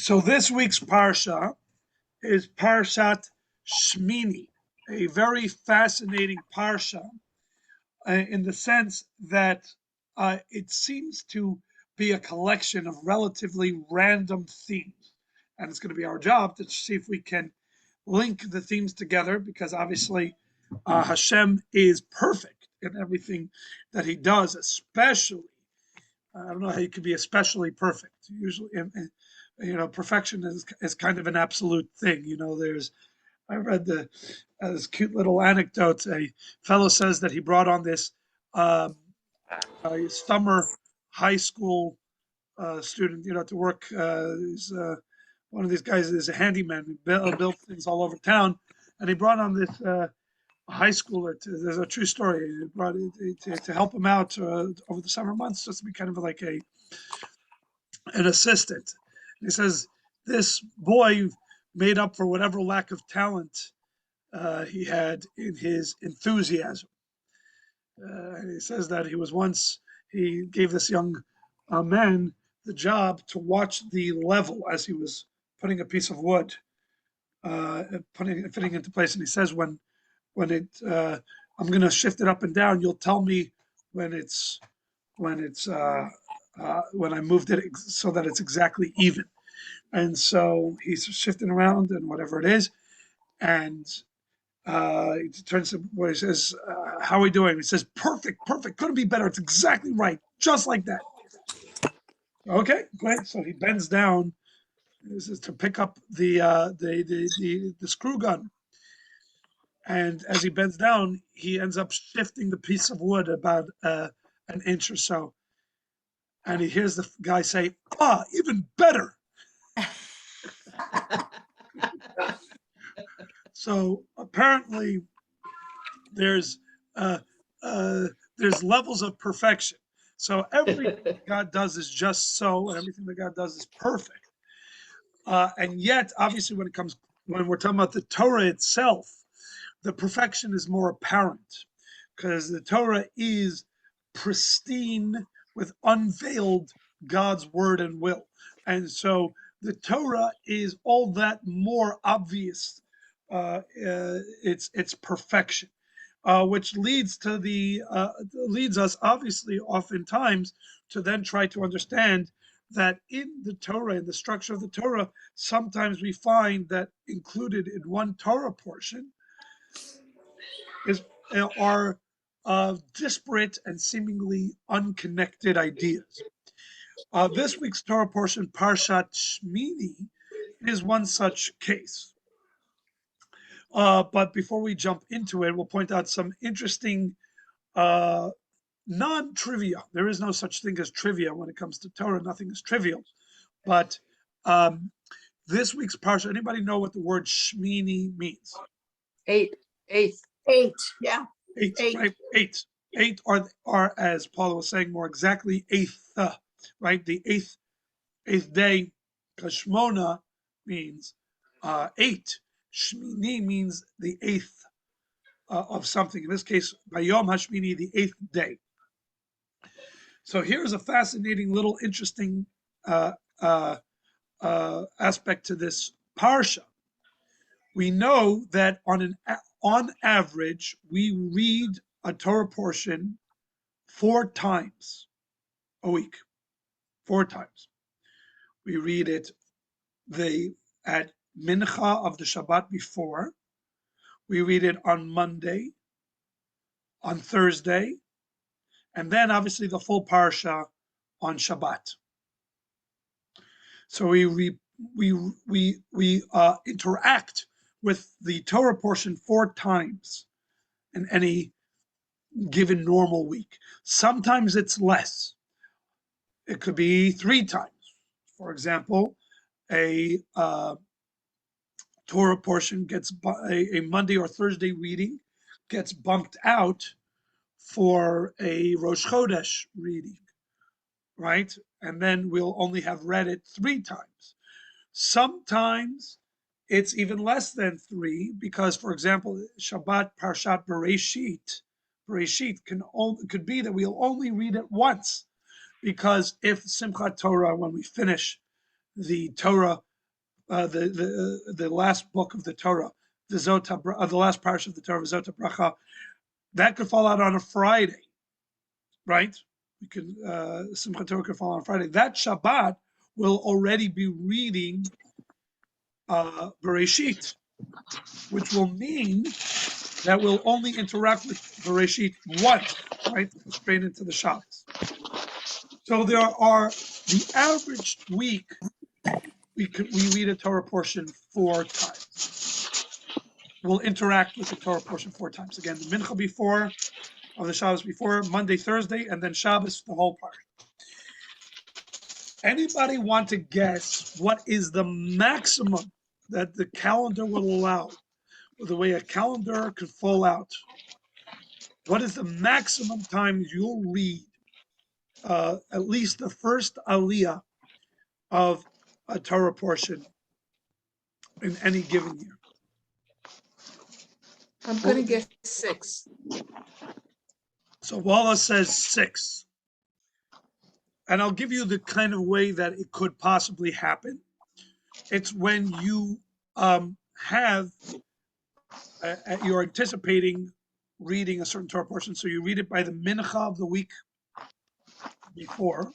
So this week's Parsha is Parashat Shmini, a very fascinating Parsha in the sense that it seems to be a collection of relatively random themes. And it's going to be our job to see if we can link the themes together, because obviously Hashem is perfect in everything that he does, especially, I don't know how you could be especially perfect. Usually, perfection is kind of an absolute thing. I read this cute little anecdote. A fellow says that he brought on this summer high school student, to work. He's one of these guys is a handyman. He built things all over town, and he brought on this high schooler. There's a true story. He brought it to help him out over the summer months, just to be kind of like an assistant. And he says this boy made up for whatever lack of talent he had in his enthusiasm. And he says that he gave this young man the job to watch the level as he was putting a piece of wood, fitting into place. And he says, when I'm going to shift it up and down, you'll tell me when I moved it so that it's exactly even. And so he's shifting around and whatever it is, and he turns to what he says, how are we doing? He says, perfect, couldn't be better. It's exactly right, just like that. Okay, great. So he bends down. This is to pick up the screw gun. And as he bends down, he ends up shifting the piece of wood about an inch or so. And he hears the guy say, even better. So apparently there's levels of perfection. So everything God does is just so, and everything that God does is perfect. And yet, obviously, when we're talking about the Torah itself, the perfection is more apparent, because the Torah is pristine with unveiled God's word and will. And so the Torah is all that more obvious its perfection, which leads us obviously oftentimes to then try to understand that in the Torah, in the structure of the Torah, sometimes we find that included in one Torah portion are disparate and seemingly unconnected ideas. This week's Torah portion, Parashat Shmini, is one such case. But before we jump into it, we'll point out some interesting non-trivia. There is no such thing as trivia when it comes to Torah. Nothing is trivial. But this week's Parsha, anybody know what the word Shemini means? Eighth. Yeah. Eight. Right? Eight are, as Paula was saying, more exactly eighth, right? The eighth day. Kashmona means 8. Shmini means the 8th of something. In this case, Bayom Hashmini, the 8th day. So here's a fascinating little interesting aspect to this parsha. We know that on average, we read a Torah portion 4 times a week. 4 times. We read it at Mincha of the Shabbat before. We read it on Monday, on Thursday, and then obviously the full Parsha on Shabbat. So we interact with the Torah portion 4 times in any given normal week. Sometimes it's less. It could be 3 times. For example, a Torah portion gets a Monday or Thursday reading gets bumped out for a Rosh Chodesh reading, right? And then we'll only have read it 3 times. Sometimes it's even less than 3 because, for example, Shabbat Parshat Bereshit could be that we'll only read it once, because if Simchat Torah, when we finish the Torah the last book of the Torah, the last Parsha of the Torah, Zota Bracha, that could fall out on a Friday, right? We could Simchat Torah could fall on a Friday. That Shabbat will already be reading Bereshit, which will mean that we'll only interact with Bereshit once, right? Straight into the Shabbos. So there are the average week we read a Torah portion 4 times. We'll interact with the Torah portion 4 times. Again, the Mincha before, of the Shabbos before, Monday, Thursday, and then Shabbos, the whole part. Anybody want to guess what is the maximum that the calendar will allow, or the way a calendar could fall out? What is the maximum time you'll read at least the first Aliyah of a Torah portion in any given year? I'm going to guess 6. So Wallace says 6. And I'll give you the kind of way that it could possibly happen. It's when you you're anticipating reading a certain Torah portion. So you read it by the mincha of the week before,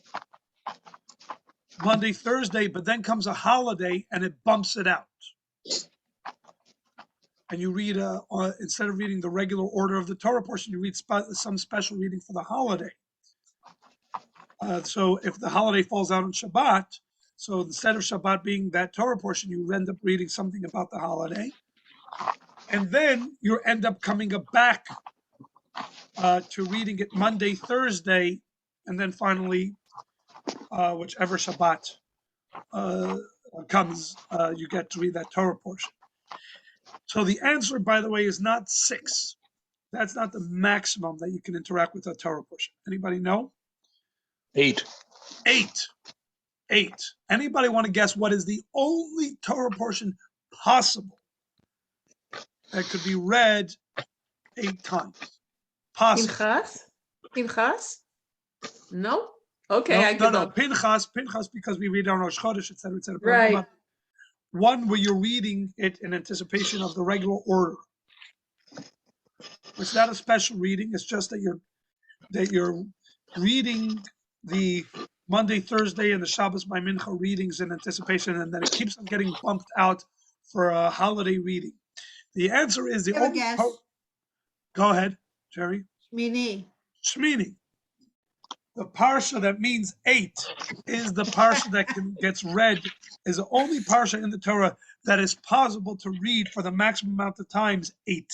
Monday, Thursday, but then comes a holiday and it bumps it out. And you read, instead of reading the regular order of the Torah portion, you read some special reading for the holiday. So if the holiday falls out on Shabbat, so instead of Shabbat being that Torah portion, you end up reading something about the holiday. And then you end up coming back to reading it Monday, Thursday, and then finally, whichever Shabbat comes, you get to read that Torah portion. So the answer, by the way, is not 6. That's not the maximum that you can interact with a Torah portion. Anybody know? 8. 8. Anybody want to guess what is the only Torah portion possible that could be read 8 times? Possible. Pinchas? No? Okay, I give up. Pinchas, because we read on Rosh Chodesh, etc., etc. Right. But one where you're reading it in anticipation of the regular order. It's not a special reading. It's just that you're reading the Monday, Thursday, and the Shabbos by Mincha readings in anticipation, and then it keeps on getting bumped out for a holiday reading. The answer is the only. Go ahead, Jerry. Shemini. The Parsha that means 8 is the Parsha that gets read, is the only Parsha in the Torah that is possible to read for the maximum amount of times 8.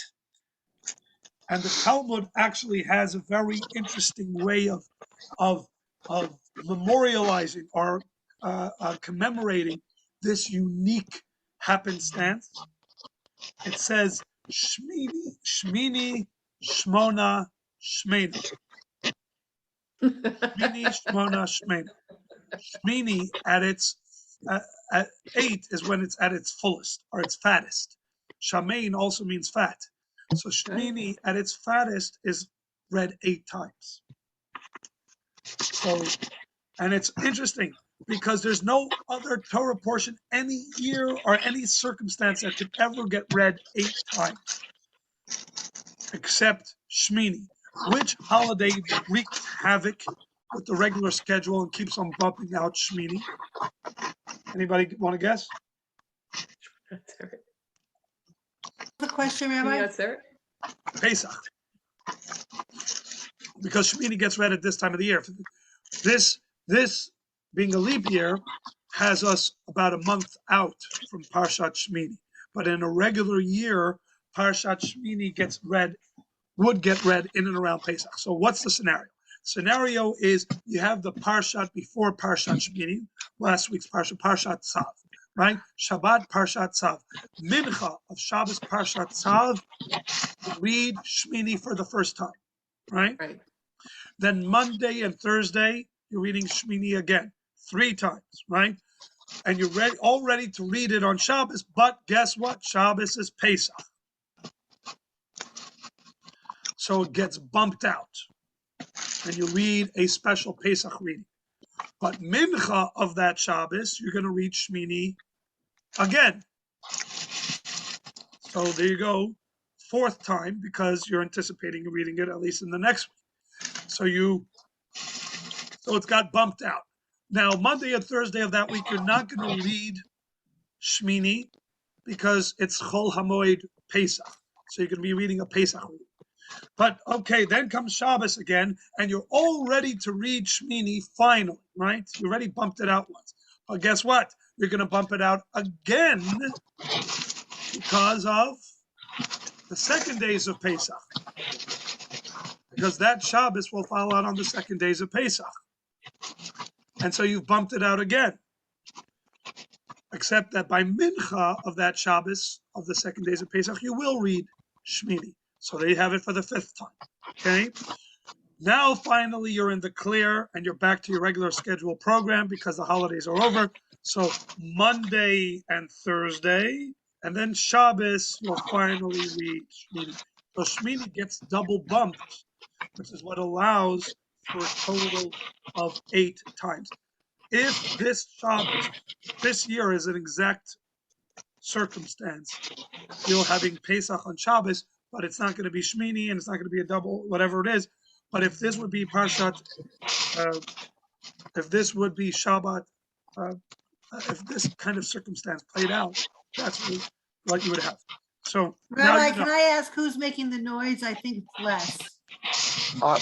And the Talmud actually has a very interesting way of memorializing or commemorating this unique happenstance. It says Shmini, Shmona, Shmena. Shmini, Shmona, Shmena. Shmini at 8 is when it's at its fullest or its fattest. Shamein also means fat. So Shmini at its fattest is read 8 times. So, and it's interesting because there's no other Torah portion any year or any circumstance that could ever get read 8 times except Shmini. Which holiday wreaks havoc with the regular schedule and keeps on bumping out Shmini? Anybody want to guess? The question, Rabbi? Pesach. Because Shemini gets read at this time of the year. This being a leap year has us about a month out from Parshat Shmini. But in a regular year, Parshat Shmini would get read in and around Pesach. So what's the scenario? Scenario is you have the Parshat before Parshat Shmini, last week's Parsha, Parshat Tzav, right? Shabbat, Parshat Tzav. Mincha of Shabbos, Parshat Tzav, read Shmini for the first time, right? Right. Then Monday and Thursday, you're reading Shmini again, 3 times, right? And you're all ready to read it on Shabbos, but guess what? Shabbos is Pesach. So it gets bumped out. And you read a special Pesach reading. But Mincha of that Shabbos, you're going to read Shmini again. So there you go, fourth time, because you're anticipating reading it at least in the next week. So it's got bumped out. Now, Monday and Thursday of that week, you're not going to read Shmini because it's Chol Hamoed Pesach. So you're going to be reading a Pesach reading. But okay, then comes Shabbos again, and you're all ready to read Shmini finally, right? You already bumped it out once. But guess what? You're going to bump it out again because of the second days of Pesach. Because that Shabbos will fall out on the second days of Pesach. And so you've bumped it out again. Except that by Mincha of that Shabbos, of the second days of Pesach, you will read Shmini. So there you have it for the fifth time. Okay? Now finally you're in the clear and you're back to your regular scheduled program because the holidays are over. So Monday and Thursday, and then Shabbos, you'll finally read Shmini. So Shmini gets double bumped, which is what allows for a total of 8 times. If this Shabbos, this year is an exact circumstance, you're having Pesach on Shabbos, but it's not going to be Shmini and it's not going to be a double, whatever it is. But if this would be Parshat, if this would be Shabbat, if this kind of circumstance played out, that's what you would have. So Rabbi, can I ask who's making the noise? I think it's Les.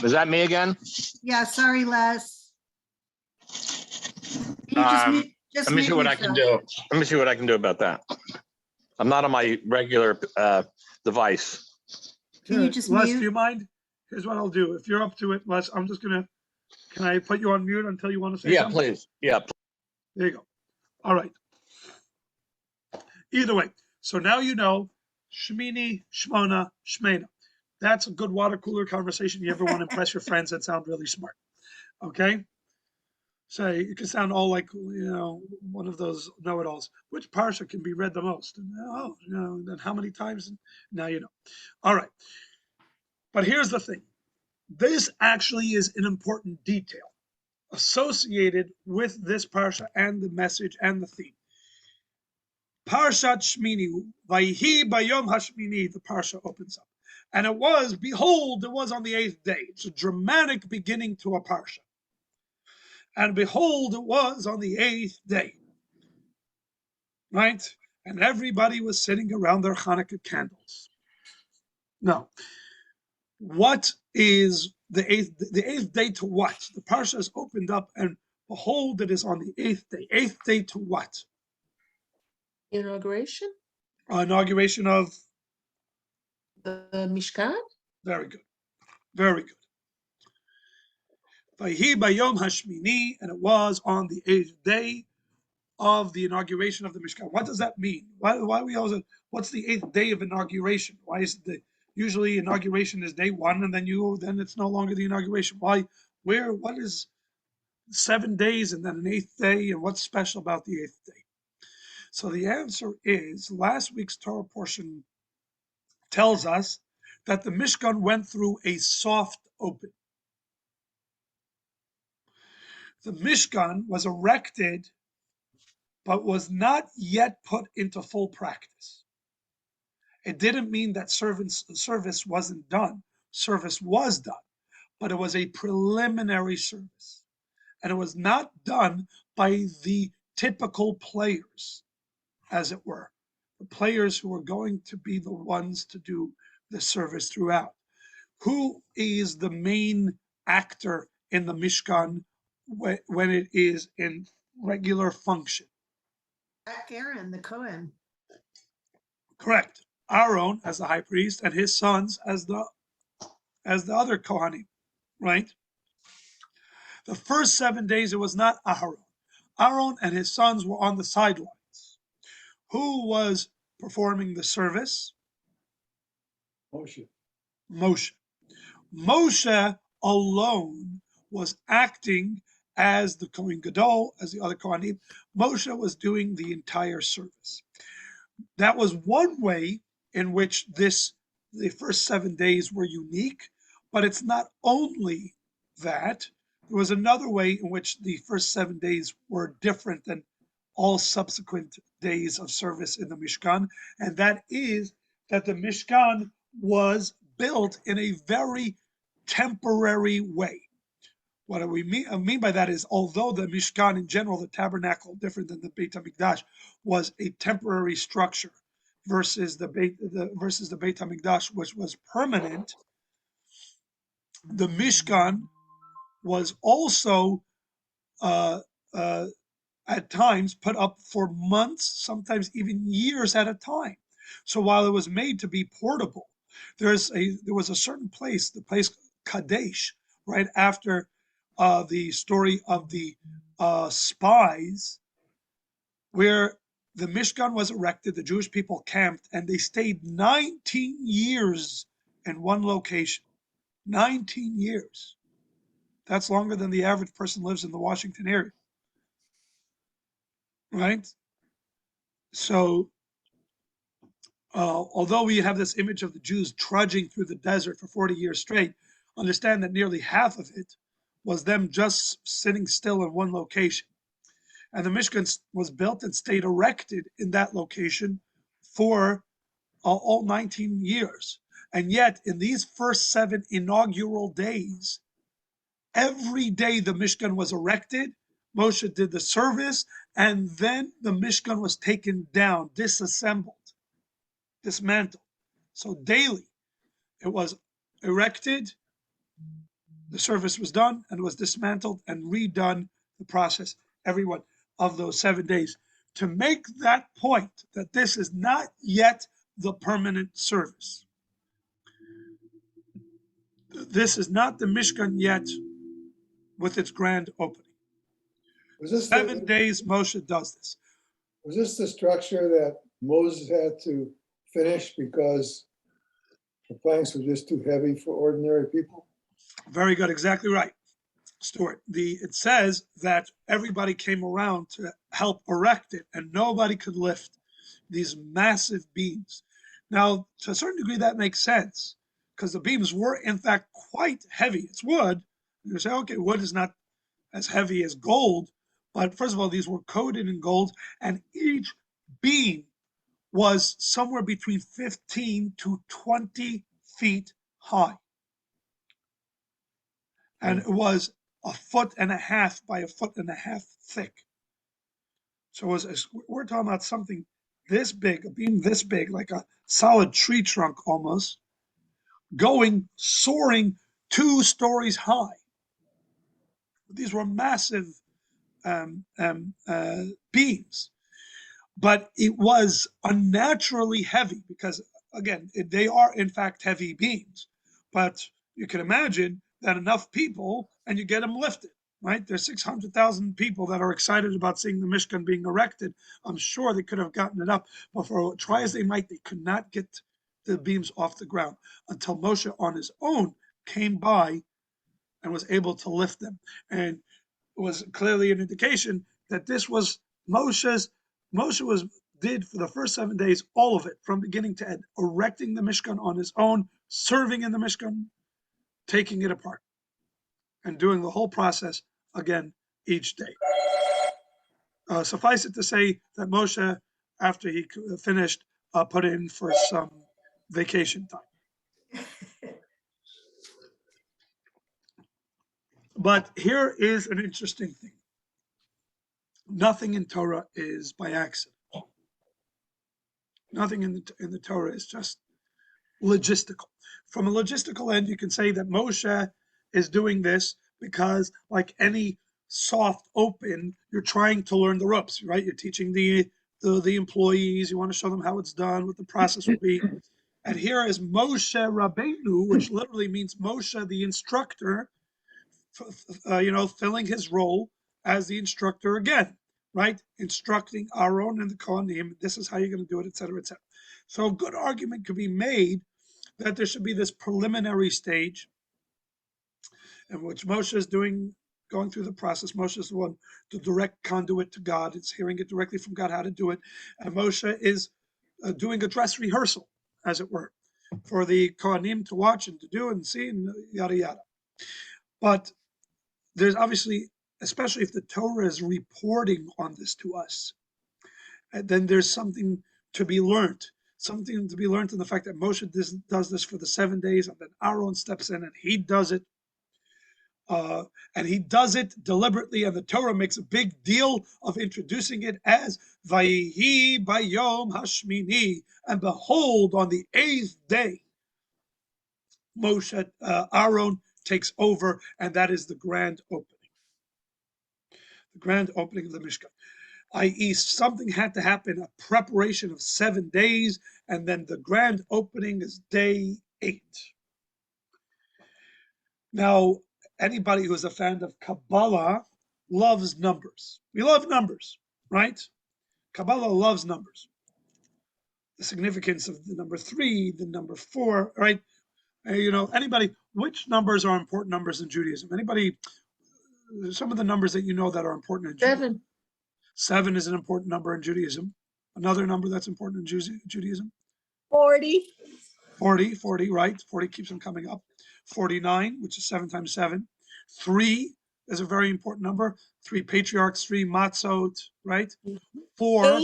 Is that me again? Yeah, sorry, Les. You Let me see what I can do. Let me see what I can do about that. I'm not on my regular device. Can you just Les, mute? do you mind? Here's what I'll do. If you're up to it, Les, I'm just gonna. Can I put you on mute until you want to say something? Please. Yeah. There you go. All right. Either way, so now you know Shmini, Shmona, Shmena. That's a good water cooler conversation. You ever want to impress your friends and sound really smart? Okay. Say you can sound all like one of those know-it-alls. Which parsha can be read the most? And, then how many times? Now you know. All right. But here's the thing. This actually is an important detail associated with this parsha and the message and the theme. Parashat Shmini, Vayhi Bayom Hashmini, the parsha opens up. And it was, behold, it was on the 8th day. It's a dramatic beginning to a parsha. And behold, it was on the 8th day. Right? And everybody was sitting around their Hanukkah candles. Now, what is the eighth day to what? The parsha is opened up and behold, it is on the 8th day. 8th day to what? Inauguration? Inauguration of? The Mishkan? Very good. Very good. Vayhi Bayom Hashmini, and it was on the 8th day of the inauguration of the Mishkan. What does that mean? Why we always? What's the 8th day of inauguration? Why is it usually inauguration is day 1 and then it's no longer the inauguration? Why? What is 7 days and then an 8th day, and what's special about the 8th day? So the answer is last week's Torah portion tells us that the Mishkan went through a soft open. The Mishkan was erected, but was not yet put into full practice. It didn't mean that service wasn't done. Service was done, but it was a preliminary service. And it was not done by the typical players, as it were. The players who were going to be the ones to do the service throughout. Who is the main actor in the Mishkan when it is in regular function? Aaron, the Kohen. Correct. Aaron as the high priest and his sons as the other Kohanim, right? The first 7 days it was not Aaron. Aaron and his sons were on the sidelines. Who was performing the service? Moshe. Moshe alone was acting as the Kohen Gadol, as the other Kohanim. Moshe was doing the entire service. That was one way in which the first 7 days were unique, but it's not only that. There was another way in which the first 7 days were different than all subsequent days of service in the Mishkan, and that is that the Mishkan was built in a very temporary way. What do we mean by that is, although the Mishkan in general, the tabernacle, different than the Beit HaMikdash, was a temporary structure versus the Beit HaMikdash, which was permanent, the Mishkan was also at times put up for months, sometimes even years at a time. So while it was made to be portable, there was a certain place, the place Kadesh, right after the story of the spies, where the Mishkan was erected, the Jewish people camped, and they stayed 19 years in one location. 19 years. That's longer than the average person lives in the Washington area. Right? So, although we have this image of the Jews trudging through the desert for 40 years straight, understand that nearly half of it was them just sitting still in one location. And the Mishkan was built and stayed erected in that location for all 19 years. And yet, in these first 7 inaugural days, every day the Mishkan was erected, Moshe did the service, and then the Mishkan was taken down, disassembled, dismantled. So daily it was erected, the service was done, and it was dismantled and redone, the process, every one of those 7 days, to make that point that this is not yet the permanent service. This is not the Mishkan yet with its grand opening. 7 days Moshe does this. Was this the structure that Moses had to finish because the planks were just too heavy for ordinary people? Very good, exactly right, Stuart. It says that everybody came around to help erect it, and nobody could lift these massive beams. Now, to a certain degree, that makes sense, because the beams were, in fact, quite heavy. It's wood. You say, okay, wood is not as heavy as gold, but first of all, these were coated in gold, and each beam was somewhere between 15 to 20 feet high. And it was 1.5 feet by 1.5 feet thick. So we're talking about something this big, a beam this big, like a solid tree trunk almost, soaring 2 stories high. These were massive beams, but it was unnaturally heavy because, again, they are in fact heavy beams. But you can imagine that enough people and you get them lifted, right? There's 600,000 people that are excited about seeing the Mishkan being erected. I'm sure they could have gotten it up, but for try as they might, they could not get the beams off the ground until Moshe on his own came by and was able to lift them. And it was clearly an indication that this was Moshe did for the first 7 days, all of it from beginning to end, erecting the Mishkan on his own, serving in the Mishkan, taking it apart, and doing the whole process again each day. Suffice it to say that Moshe, after he finished, put in for some vacation time. But here is an interesting thing. Nothing in Torah is by accident. Nothing in the Torah is just logistical. From a logistical end, you can say that Moshe is doing this because, like any soft open, you're trying to learn the ropes, right? You're teaching the employees. You want to show them how it's done, what the process will be. And here is Moshe Rabbeinu, which literally means Moshe, the instructor, filling his role as the instructor again, right? Instructing Aaron and the Kohanim, this is how you're going to do it, etc., etc. So a good argument could be made that there should be this preliminary stage in which Moshe is going through the process. Moshe is the one, the direct conduit to God. It's hearing it directly from God how to do it. And Moshe is doing a dress rehearsal, as it were, for the Kohanim to watch and to do and see and yada, yada. But there's obviously, especially if the Torah is reporting on this to us, And then there's something to be learned. Something to be learned in the fact that Moshe does this for the 7 days, and then Aaron steps in and he does it. And he does it deliberately, and the Torah makes a big deal of introducing it as Vayihi Bayom Hashmini, and behold, on the 8th day, Moshe, Aaron takes over, and that is the grand opening. The grand opening of the Mishkan, i.e., something had to happen, a preparation of 7 days, and then the grand opening is day 8. Now, anybody who's a fan of Kabbalah loves numbers. We love numbers, right? Kabbalah loves numbers. The significance of the number 3, the number 4, right? Anybody, which numbers are important numbers in Judaism? Anybody, some of the numbers that you know that are important in Judaism? 7 is an important number in Judaism. Another number that's important in Judaism? 40. 40, right? 40 keeps them coming up. 49, which is 7 times 7. 3 is a very important number. 3 patriarchs, 3 matzot, right? 4.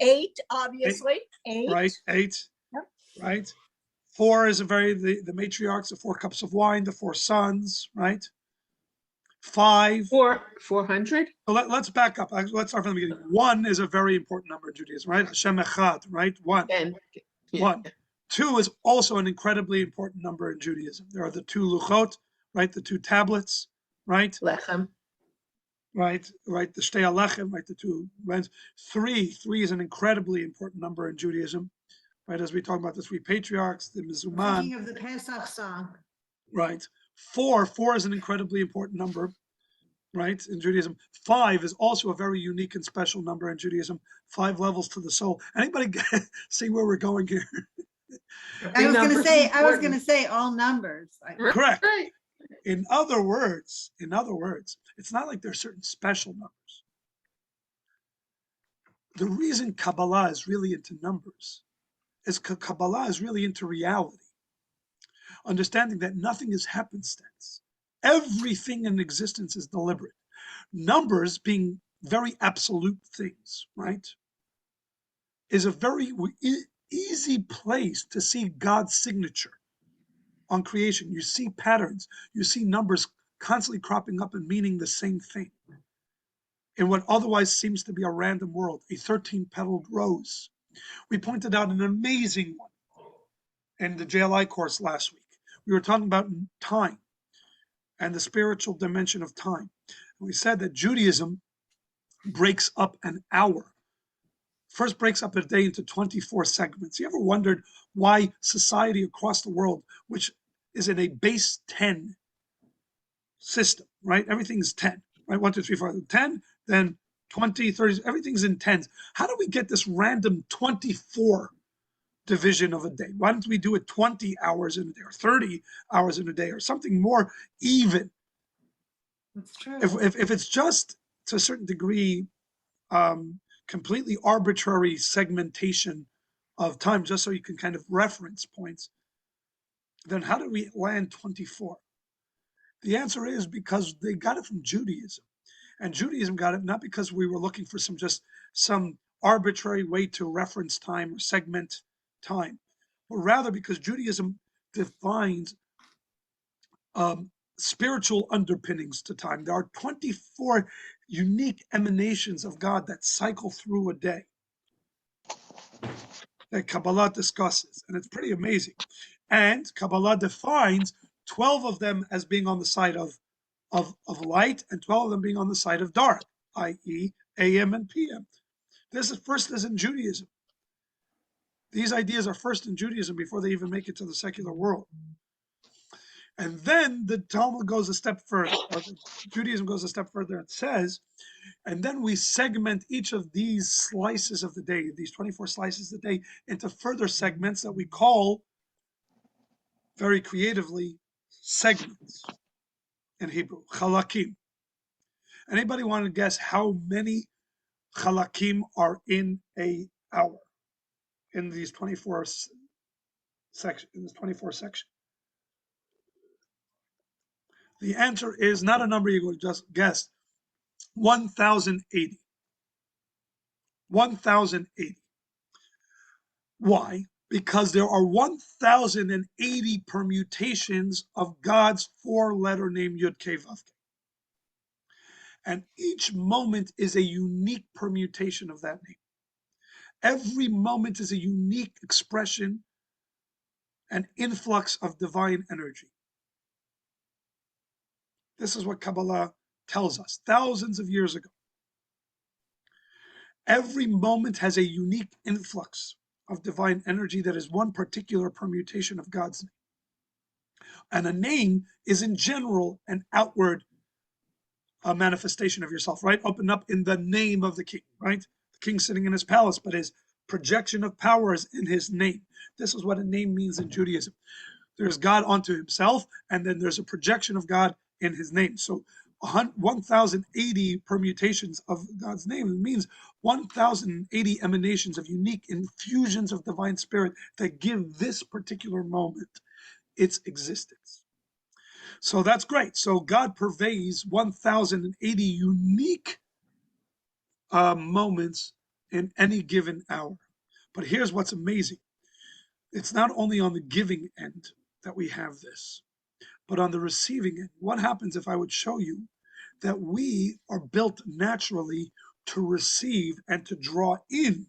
8, obviously. 8. Right, 8, Yep. right? 4 is the matriarchs, the 4 cups of wine, the 4 sons, right? 5. 400. So let's back up. Let's start from the beginning. 1 is a very important number in Judaism, right? Hashem Echad, right? 1. 1. 2 is also an incredibly important number in Judaism. There are the 2 luchot, right? The 2 tablets, right? Lechem. Right. The shtei alechem, right? The 2 rents. 3 is an incredibly important number in Judaism, right? As we talk about the 3 patriarchs, the Mizuman. Thinking of the Pesach song. Right. 4 is an incredibly important number, right? In Judaism. 5 is also a very unique and special number in Judaism. 5 levels to the soul. Anybody see where we're going here? I was going to say all numbers. Correct. Right. In other words, it's not like there are certain special numbers. The reason Kabbalah is really into numbers is because Kabbalah is really into reality. Understanding that nothing is happenstance. Everything in existence is deliberate. Numbers being very absolute things, right, is a very easy place to see God's signature on creation. You see patterns, you see numbers constantly cropping up and meaning the same thing in what otherwise seems to be a random world, a 13-petaled rose. We pointed out an amazing one in the JLI course last week. We were talking about time and the spiritual dimension of time. And we said that Judaism breaks up an hour. First breaks up a day into 24 segments. You ever wondered why society across the world, which is in a base 10 system, right? Everything's 10, right? 1, 2, 3, 4, 10, then 20, 30, everything's in tens. How do we get this random 24 division of a day? Why don't we do it 20 hours in a day or 30 hours in a day or something more even? That's true. If it's just to a certain degree, completely arbitrary segmentation of time, just so you can kind of reference points, then how did we land 24? The answer is because they got it from Judaism. And Judaism got it not because we were looking for some arbitrary way to reference time or segment time, but rather because Judaism defines spiritual underpinnings to time. There are 24 unique emanations of God that cycle through a day that Kabbalah discusses, and it's pretty amazing. And Kabbalah defines 12 of them as being on the side of light and 12 of them being on the side of dark, i.e. AM and PM. This is first as in Judaism. These ideas are first in Judaism before they even make it to the secular world. And then the Talmud goes a step further, or Judaism goes a step further and says, and then we segment each of these slices of the day, these 24 slices of the day, into further segments that we call, very creatively, segments in Hebrew, chalakim. Anybody want to guess how many chalakim are in a hour in these 24 section? In this 24 section, the answer is not a number you would just guess. 1,080. 1,080. Why? Because there are 1,080 permutations of God's four-letter name Yud Kei Vav Kei. And each moment is a unique permutation of that name. Every moment is a unique expression and influx of divine energy. This is what Kabbalah tells us thousands of years ago. Every moment has a unique influx of divine energy that is one particular permutation of God's name. And a name is in general an outward manifestation of yourself, right? Open up in the name of the king, right? The king sitting in his palace, but his projection of power is in his name. This is what a name means in Judaism. There's God unto himself, and then there's a projection of God in his name. So 1,080 permutations of God's name. It means 1,080 emanations of unique infusions of divine spirit that give this particular moment its existence. So that's great. So God purveys 1,080 unique moments in any given hour. But here's what's amazing. It's not only on the giving end that we have this, but on the receiving end. What happens if I would show you that we are built naturally to receive and to draw in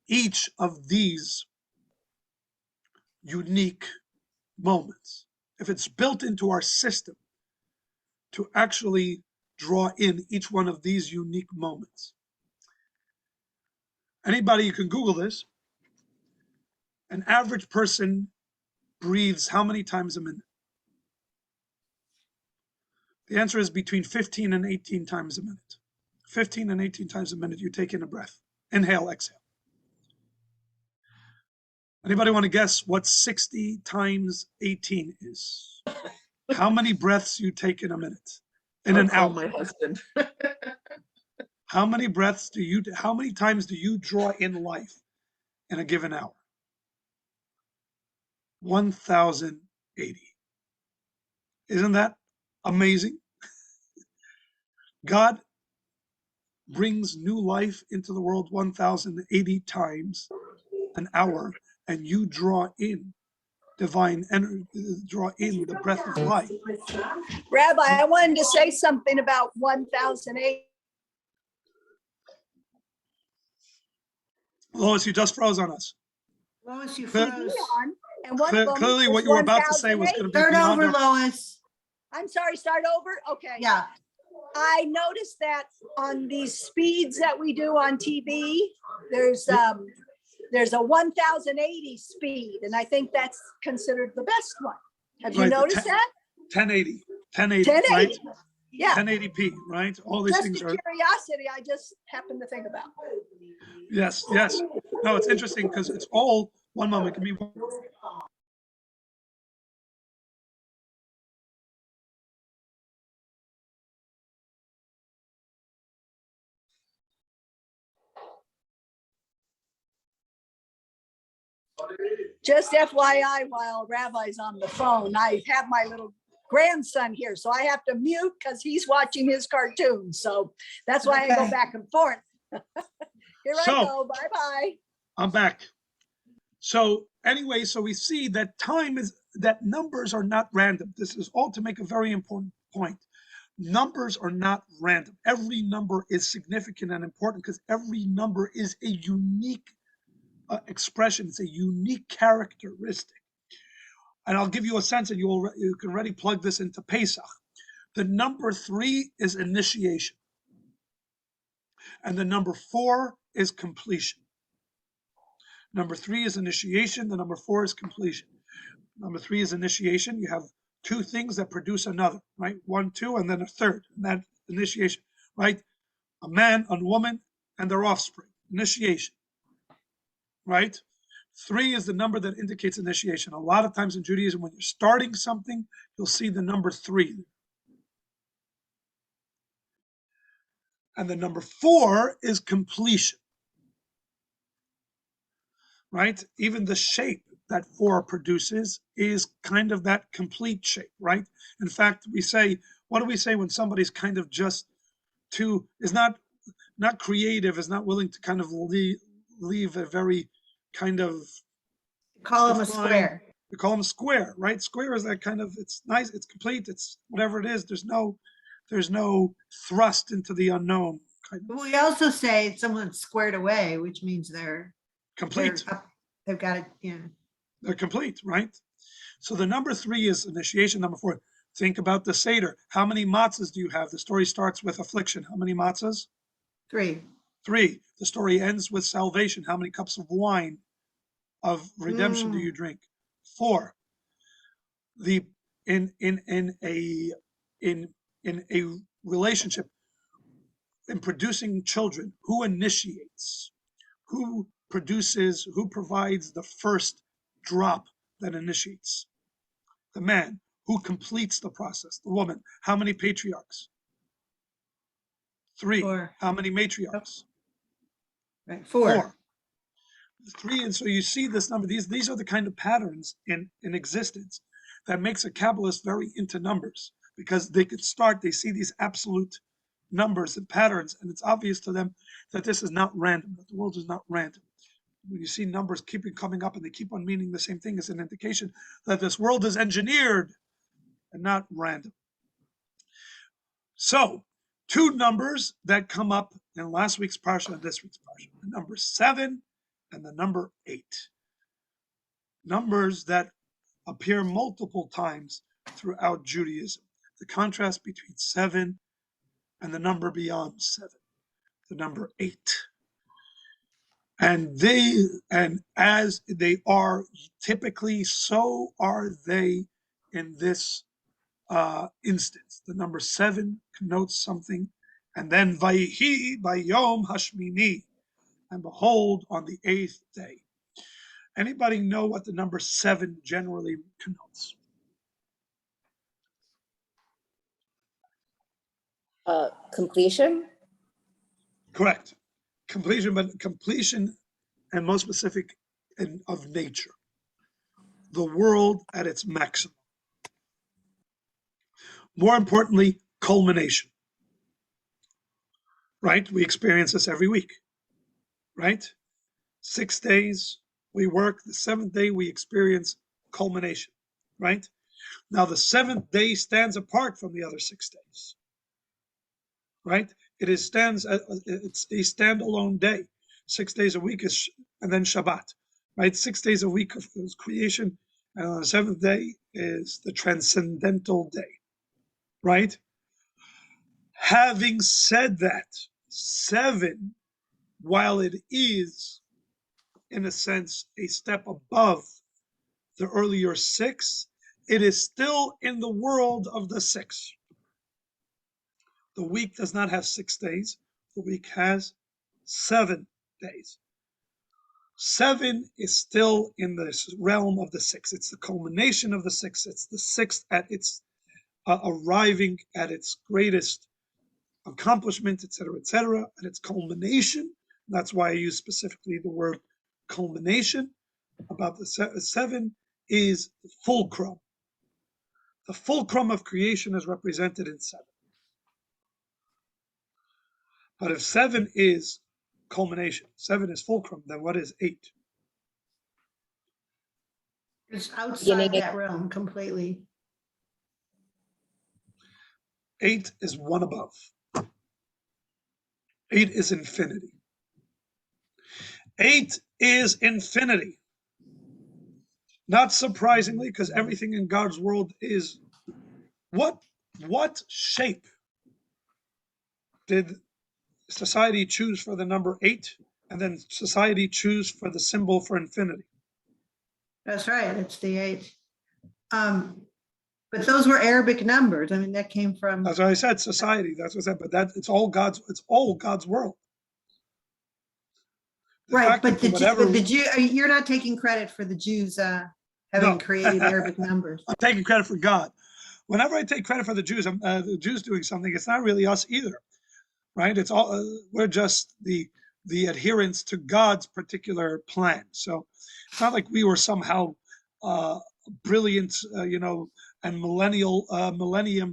each of these unique moments? If it's built into our system to actually draw in each one of these unique moments. Anybody, you can Google this. An average person breathes how many times a minute? The answer is between 15 and 18 times a minute. 15 and 18 times a minute you take in a breath. Inhale, exhale. Anybody want to guess what 60 times 18 is? How many breaths you take in a minute? In an hour. My husband. How many times do you draw in life in a given hour? 1,080. Isn't that amazing? God brings new life into the world 1,080 times an hour, and you draw in divine energy, draw in the breath of life. Rabbi, I wanted to say something about 1,008. Lois, you just froze on us. Lois, you Clear- froze. And one of them Clearly, was what you were about to say was 1,008. going to be Start beyond over, our- Lois. I'm sorry, start over? Okay. Yeah. I noticed that on these speeds that we do on TV, there's a 1,080 speed, and I think that's considered the best one. Have you Right, the noticed that? 1080, 1080. right? Yeah, 1080p, right? All these just things a are, curiosity I just happened to think about. yes. No, it's interesting because it's all, one moment, give me one. Just FYI, while Rabbi's on the phone, I have my little grandson here, so I have to mute because he's watching his cartoons. So that's why I go Okay. back and forth. Here I So- go. Bye-bye. I'm back. So anyway, so we see that that numbers are not random. This is all to make a very important point. Numbers are not random. Every number is significant and important because every number is a unique expression. It's a unique characteristic. And I'll give you a sense, and you can already plug this into Pesach. The number 3 is initiation. And the number 4 is completion. Number 3 is initiation. The number 4 is completion. Number 3 is initiation. You have two things that produce another, right? 1, 2, and then a third. And that initiation, right? A man, a woman, and their offspring. Initiation, right? 3 is the number that indicates initiation. A lot of times in Judaism, when you're starting something, you'll see the number 3. And the number 4 is completion, right? Even the shape that 4 produces is kind of that complete shape, right? In fact, what do we say when somebody's kind of just is not not creative, is not willing to kind of leave a very kind of Call them a defined- square. We call them square, right? Square is that kind of, it's nice, it's complete, it's whatever it is. There's no thrust into the unknown. Kind of But we also say someone's squared away, which means they're complete. up, they've got it, They're complete, right? So the number 3 is initiation. Number 4, think about the Seder. How many matzahs do you have? The story starts with affliction. How many matzahs? 3. 3. The story ends with salvation. How many cups of wine of redemption do you drink? 4. In a relationship, in producing children, who initiates? Who produces? Who provides the first drop that initiates? The man. Who completes the process? The woman. How many patriarchs? 3. 4. How many matriarchs? Right. 4. 3. And so you see this number. These are the kind of patterns in existence that makes a Kabbalist very into numbers, because they could start, they see these absolute numbers and patterns, and it's obvious to them that this is not random, that the world is not random. When you see numbers keeping coming up and they keep on meaning the same thing, is an indication that this world is engineered and not random. So, 2 numbers that come up in last week's Parsha and this week's Parsha, the number 7 and the number 8. Numbers that appear multiple times throughout Judaism. The contrast between 7 and the number beyond 7, the number 8. And as they are typically, so are they in this instance. The number 7 connotes something, and then Vayihi Bayom Hashmini, and behold, on the 8th day. Anybody know what the number 7 generally connotes? Completion. Correct. Completion, but completion, and most specific, of nature. The world at its maximum. More importantly, culmination. Right? We experience this every week. Right? 6 days we work. The 7th day we experience culmination. Right? Now the 7th day stands apart from the other 6 days. Right? It's a standalone day. 6 days a week is, and then Shabbat. Right? 6 days a week is creation, and on the 7th day is the transcendental day. Right? Having said that, 7, while it is, in a sense, a step above the earlier 6, it is still in the world of the 6. The week does not have 6 days. The week has 7 days. 7 is still in this realm of the 6. It's the culmination of the 6. It's the 6th at its arriving at its greatest accomplishment, etc., at its culmination. That's why I use specifically the word culmination. About the 7 is the fulcrum. The fulcrum of creation is represented in 7. But if 7 is culmination, 7 is fulcrum, then what is 8? It's outside Beginning. that realm completely. 8 is one above. 8 is infinity. 8 is infinity. Not surprisingly, because everything in God's world is, what shape did society choose for the number 8, and then society choose for the symbol for infinity? That's right. It's the 8. But those were Arabic numbers. I mean, that came from. That's what I said, society. That's what I said. But it's all God's world. Right, but the Jew, you're not taking credit for the Jews having created Arabic numbers. I'm taking credit for God. Whenever I take credit for the Jews, the Jews doing something, it's not really us either, right? It's all we're just the adherents to God's particular plan. So it's not like we were somehow brilliant, and millennia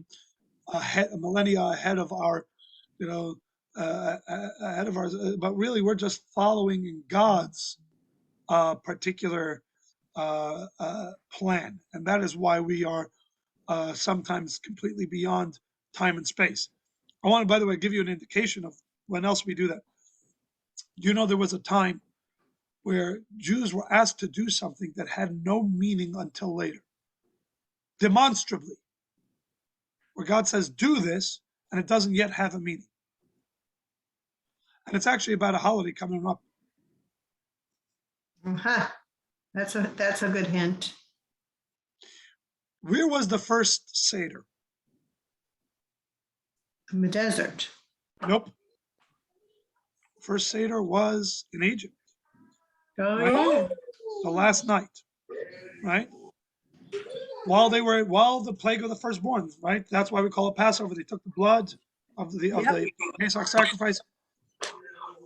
ahead of our, ahead of ours, but really we're just following in God's particular plan, and that is why we are sometimes completely beyond time and space. I want to, by the way, give you an indication of when else we do that. You know, there was a time where Jews were asked to do something that had no meaning until later, demonstrably, where God says, do this, and it doesn't yet have a meaning. And it's actually about a holiday coming up. Uh-huh. That's a good hint. Where was the first Seder? In the desert. Nope. First Seder was in Egypt. Oh, Right? yeah. The last night, right? While the plague of the firstborn, right? That's why we call it Passover. They took the blood of the Pesach sacrifice.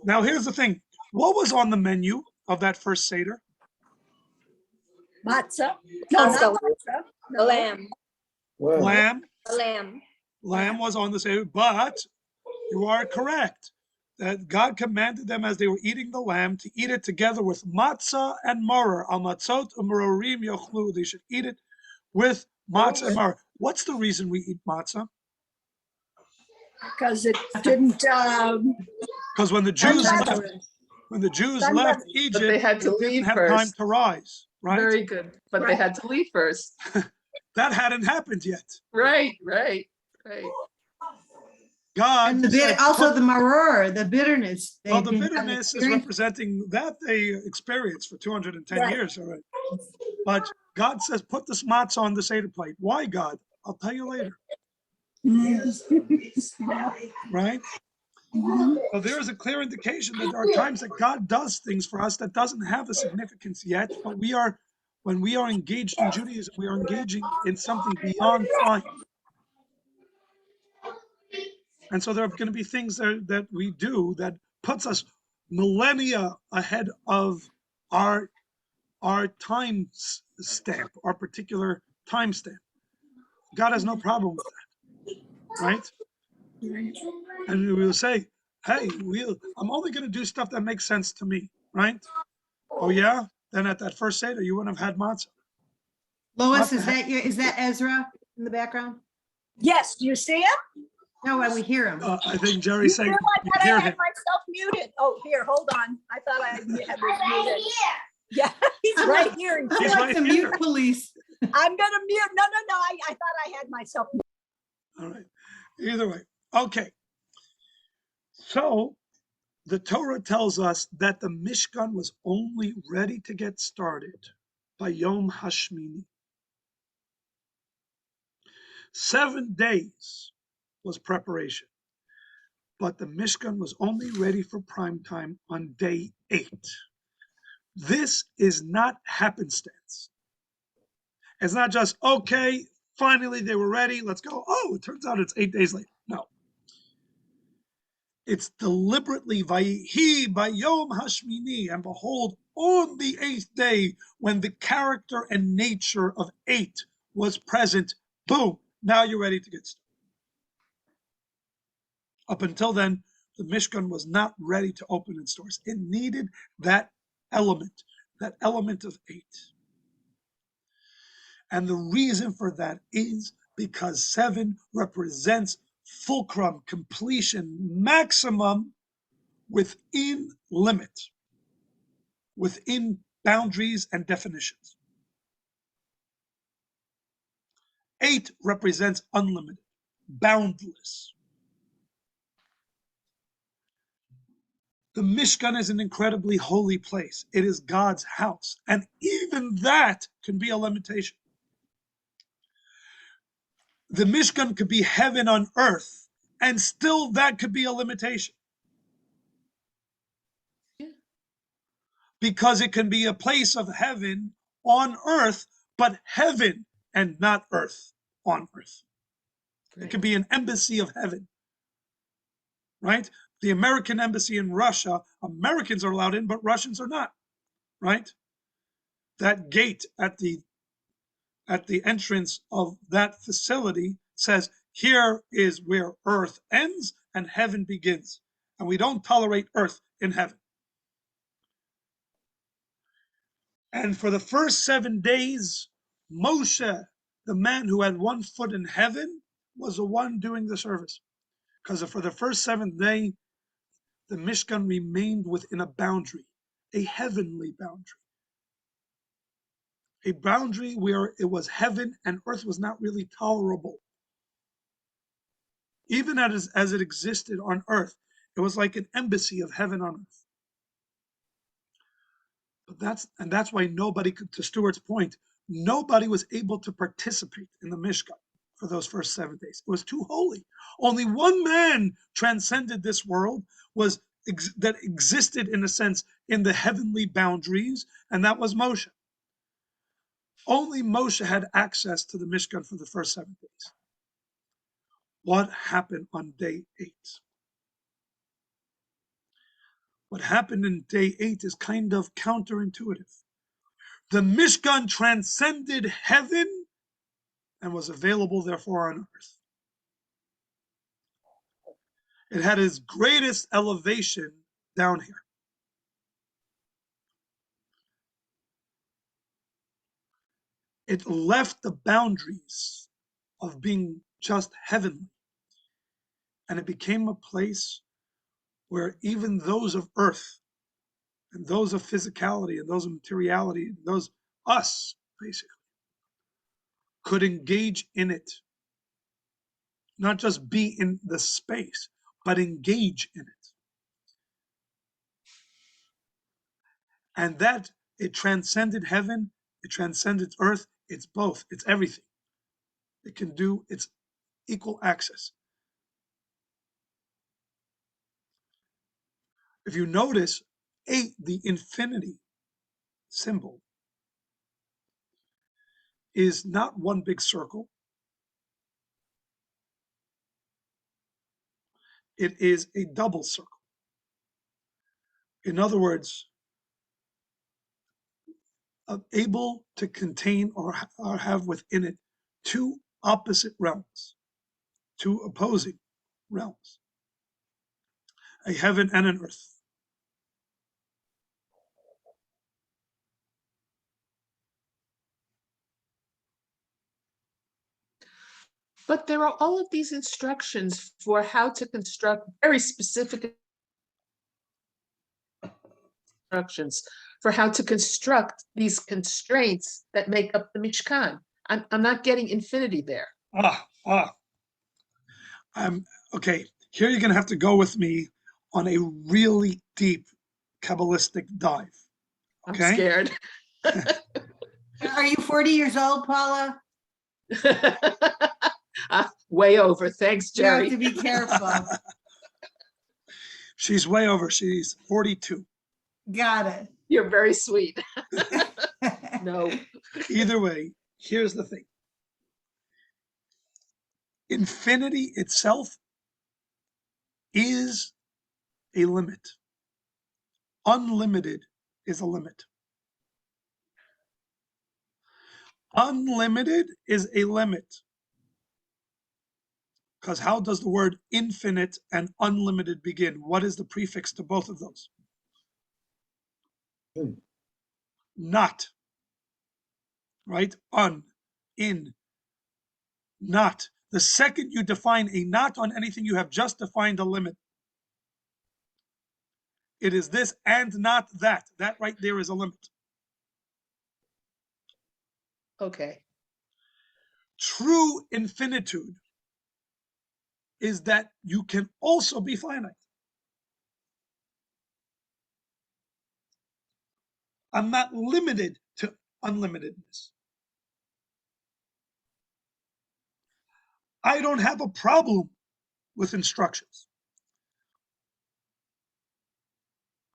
Now here's the thing. What was on the menu of that first Seder? Matzah. No, not matzah. The lamb. Well, Lamb. The lamb. Lamb was on the Seder, but you are correct that God commanded them as they were eating the lamb to eat it together with matzah and maror. Al matzot u'marorim yochlu. They should eat it with matzah and maror. What's the reason we eat matzah? Because it didn't. Because when the Jews left Egypt, they had to they didn't leave have first. time to rise. Right? Very good. But they had to leave first. That hadn't happened yet. Right. God And said, also the maror, the bitterness. well, the bitterness is representing that they experienced for 210 years already. But God says, put the matzah on the Seder plate. Why, God? I'll tell you later. Right? So there is a clear indication that there are times that God does things for us that doesn't have a significance yet, but when we are engaged in Judaism, we are engaging in something beyond time. And so there are going to be things that we do that puts us millennia ahead of our time stamp, our particular time stamp. God has no problem with that, right? And we will say, hey, I'm only going to do stuff that makes sense to me, right? Oh yeah? Then at that first Seder, you wouldn't have had matzah. Lois, is that Ezra in the background? Yes, do you see him? No, when we hear him. I think Jerry's saying, I you thought I hear had him. myself muted. Oh, here, hold on. I thought I had muted. Yeah, he's right here. I He's like right the here. mute police. I'm gonna mute. No. I thought I had myself muted. All right. Either way. Okay. So the Torah tells us that the Mishkan was only ready to get started by Yom HaShmini. 7 days was preparation, but the Mishkan was only ready for prime time on day 8. This is not happenstance. It's not just, okay, finally they were ready, let's go. Oh, it turns out it's 8 days later. No. It's deliberately Vayihi Bayom Hashmini, and behold, on the 8th day, when the character and nature of 8 was present, boom, now you're ready to get started. Up until then, the Mishkan was not ready to open in stores. It needed that element of 8. And the reason for that is because 7 represents fulcrum, completion, maximum within limit, within boundaries and definitions. 8 represents unlimited, boundless. The Mishkan is an incredibly holy place. It is God's house. And even that can be a limitation. The Mishkan could be heaven on earth, and still that could be a limitation. Because it can be a place of heaven on earth, but heaven and not earth on earth. It could be an embassy of heaven, right? The American embassy in Russia, Americans are allowed in, but Russians are not, right? That gate at the entrance of that facility says, here is where earth ends and heaven begins. and we don't tolerate earth in heaven. And for the first 7 days, Moshe, the man who had 1 foot in heaven, was the one doing the service. Because for the first 7th day, the Mishkan remained within a boundary, a heavenly boundary. A boundary where it was heaven and earth was not really tolerable. Even as it existed on earth, it was like an embassy of heaven on earth. But that's why nobody could, to Stuart's point, nobody was able to participate in the Mishkan for those first 7 days. It was too holy. Only one man transcended this world, that existed in a sense in the heavenly boundaries, and that was Moshe. Only Moshe had access to the Mishkan for the first 7 days. What happened on day 8? What happened in day 8 is kind of counterintuitive. The Mishkan transcended heaven and was available, therefore, on earth. It had its greatest elevation down here. It left the boundaries of being just heavenly, and it became a place where even those of earth and those of physicality and those of materiality, those us basically, could engage in it. Not just be in the space, but engage in it. And that it transcended heaven, it transcended earth, it's both, it's everything. It can do, it's equal access. If you notice, 8, the infinity symbol, is not one big circle. It is a double circle. In other words, able to contain or have within it 2 opposite realms, 2 opposing realms, a heaven and an earth. But there are all of these instructions for how to construct very specific instructions for how to construct these constraints that make up the Mishkan. I'm not getting infinity there. Okay, here you're going to have to go with me on a really deep Kabbalistic dive. Okay? I'm scared. Are you 40 years old, Paula? Way over. Thanks, You have Jerry. to be careful. She's way over. She's 42. Got it. You're very sweet. No. Either way, here's the thing. Infinity itself is a limit. Unlimited is a limit. Unlimited is a limit. Because how does the word infinite and unlimited begin? What is the prefix to both of those? Not. Right? In, not. The second you define a not on anything, you have just defined a limit. It is this and not that. That right there is a limit. Okay. True infinitude is that you can also be finite. I'm not limited to unlimitedness. I don't have a problem with instructions.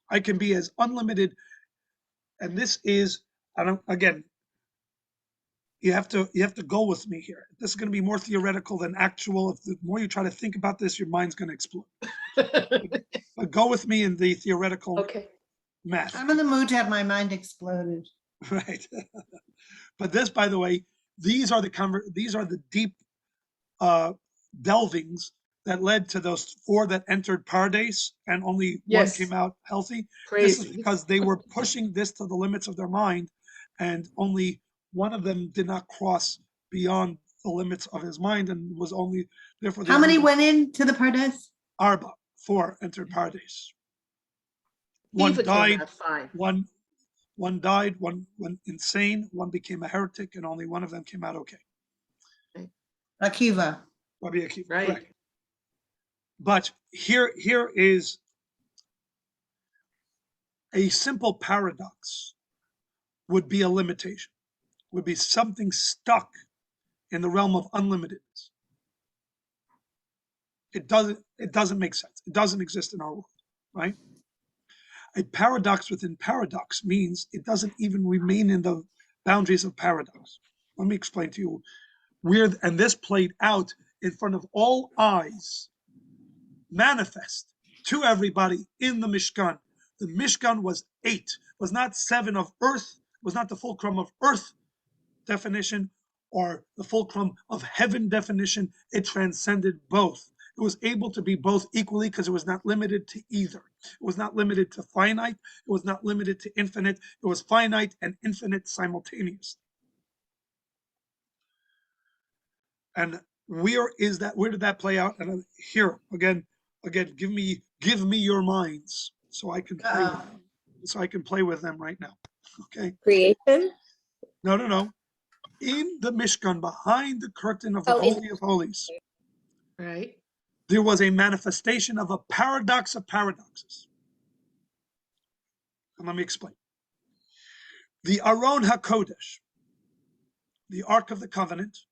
I can be as unlimited, and this is, again, you have to go with me here. This is going to be more theoretical than actual. If the more you try to think about this, your mind's going to explode. But go with me in the theoretical math. I'm in the mood to have my mind exploded. Right. But this, by the way, these are the deep delvings that led to those 4 that entered Paradise and only Yes. 1 came out healthy. Crazy. This is because they were pushing this to the limits of their mind, and only one of them did not cross beyond the limits of his mind, and was only therefore. How many went into the Pardes? Arba, 4 entered Paradise. One Eva came died. out fine. One died. One went insane. One became a heretic, and only one of them came out okay. Akiva. Rabbi Akiva, Right. correct. But here is a simple paradox. Would be a limitation. Would be something stuck in the realm of unlimitedness. It doesn't make sense. It doesn't exist in our world, right? A paradox within paradox means it doesn't even remain in the boundaries of paradox. Let me explain to you where, and this played out in front of all eyes, manifest to everybody in the Mishkan. The Mishkan was 8, was not 7 of earth, was not the fulcrum of earth definition or the fulcrum of heaven definition. It transcended both. It was able to be both equally because it was not limited to either. It was not limited to finite. It was not limited to infinite. It was finite and infinite simultaneously. And where did that play out? And here again, give me your minds so I can play with them. So I can play with them right now. Okay. Creation? No. In the Mishkan, behind the curtain of the Holy of Holies, Right. there was a manifestation of a paradox of paradoxes. And let me explain. The Aron HaKodesh, the Ark of the Covenant,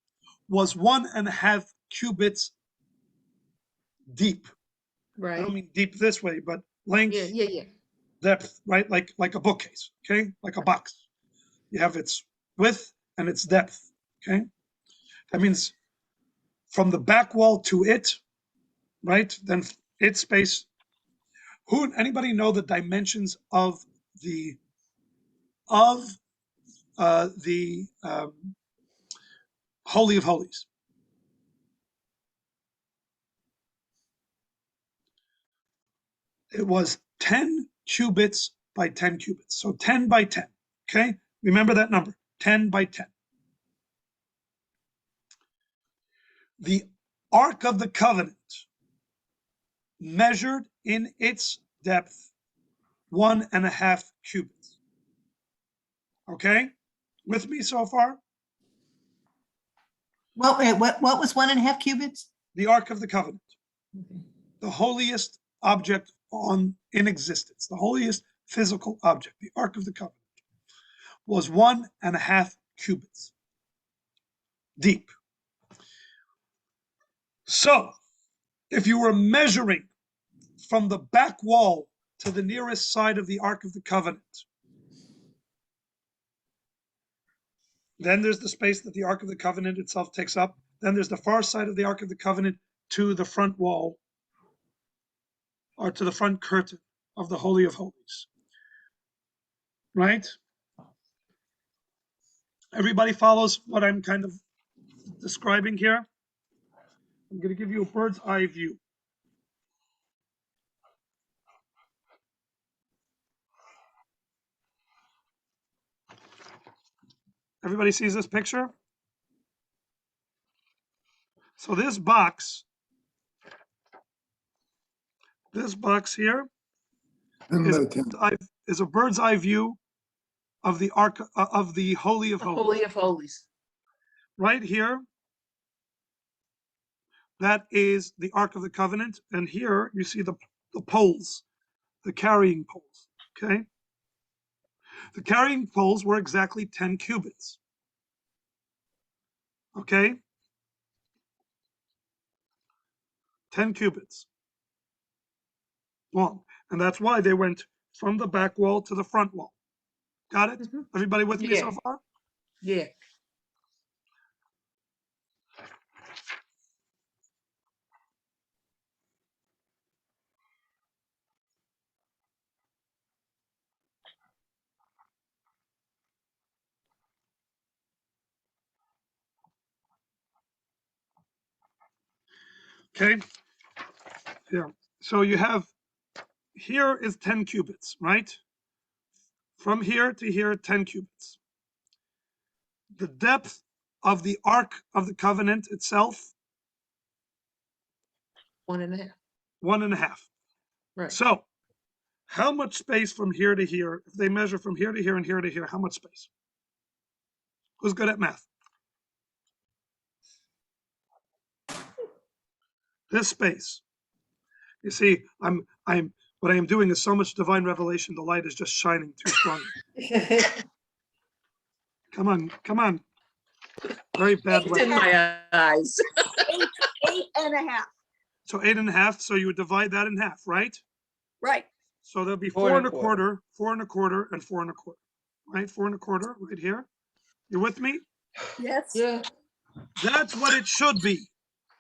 was 1.5 cubits deep. Right. I don't mean deep this way, but length, Yeah. depth, right? Like a bookcase, okay? Like a box. You have its width and its depth, okay? That means from the back wall to it, right? Then its space. Anybody know the dimensions of the Holy of Holies? It was 10 cubits by 10 cubits. So 10 by 10, okay? Remember that number, 10 by 10. The Ark of the Covenant measured in its depth 1.5 cubits. Okay? With me so far? What was 1.5 cubits? The Ark of the Covenant. The holiest object in existence, the holiest physical object, the Ark of the Covenant, was 1.5 cubits deep. So, if you were measuring from the back wall to the nearest side of the Ark of the Covenant, then there's the space that the Ark of the Covenant itself takes up. Then there's the far side of the Ark of the Covenant to the front wall, or to the front curtain of the Holy of Holies. Right? Everybody follows what I'm kind of describing here? I'm going to give you a bird's eye view. Everybody sees this picture? So this box here is a bird's eye view of the Ark of the Holy of Holies. Holy of Holies. Right here, that is the Ark of the Covenant, and here you see the poles, the carrying poles. Okay, the carrying poles were exactly 10 cubits. Okay, 10 cubits long, and that's why they went from the back wall to the front wall. Got it? Mhm. Everybody with me Yeah. so far? Yeah. Okay, Yeah. So you have, here is 10 cubits, right? From here to here, 10 cubits. The depth of the Ark of the Covenant itself, 1.5. 1.5. Right. So how much space from here to here, if they measure from here to here and here to here, how much space? Who's good at math? This space. You see, what I am doing is so much divine revelation, the light is just shining too strongly. Come on. Very bad It's light. in my eyes. 8.5. So 8.5, so you would divide that in half, right? Right. So there'll be 4 and a 4.25, 4.25, and 4.25, right? 4.25 right here. You with me? Yes. Yeah. That's what it should be.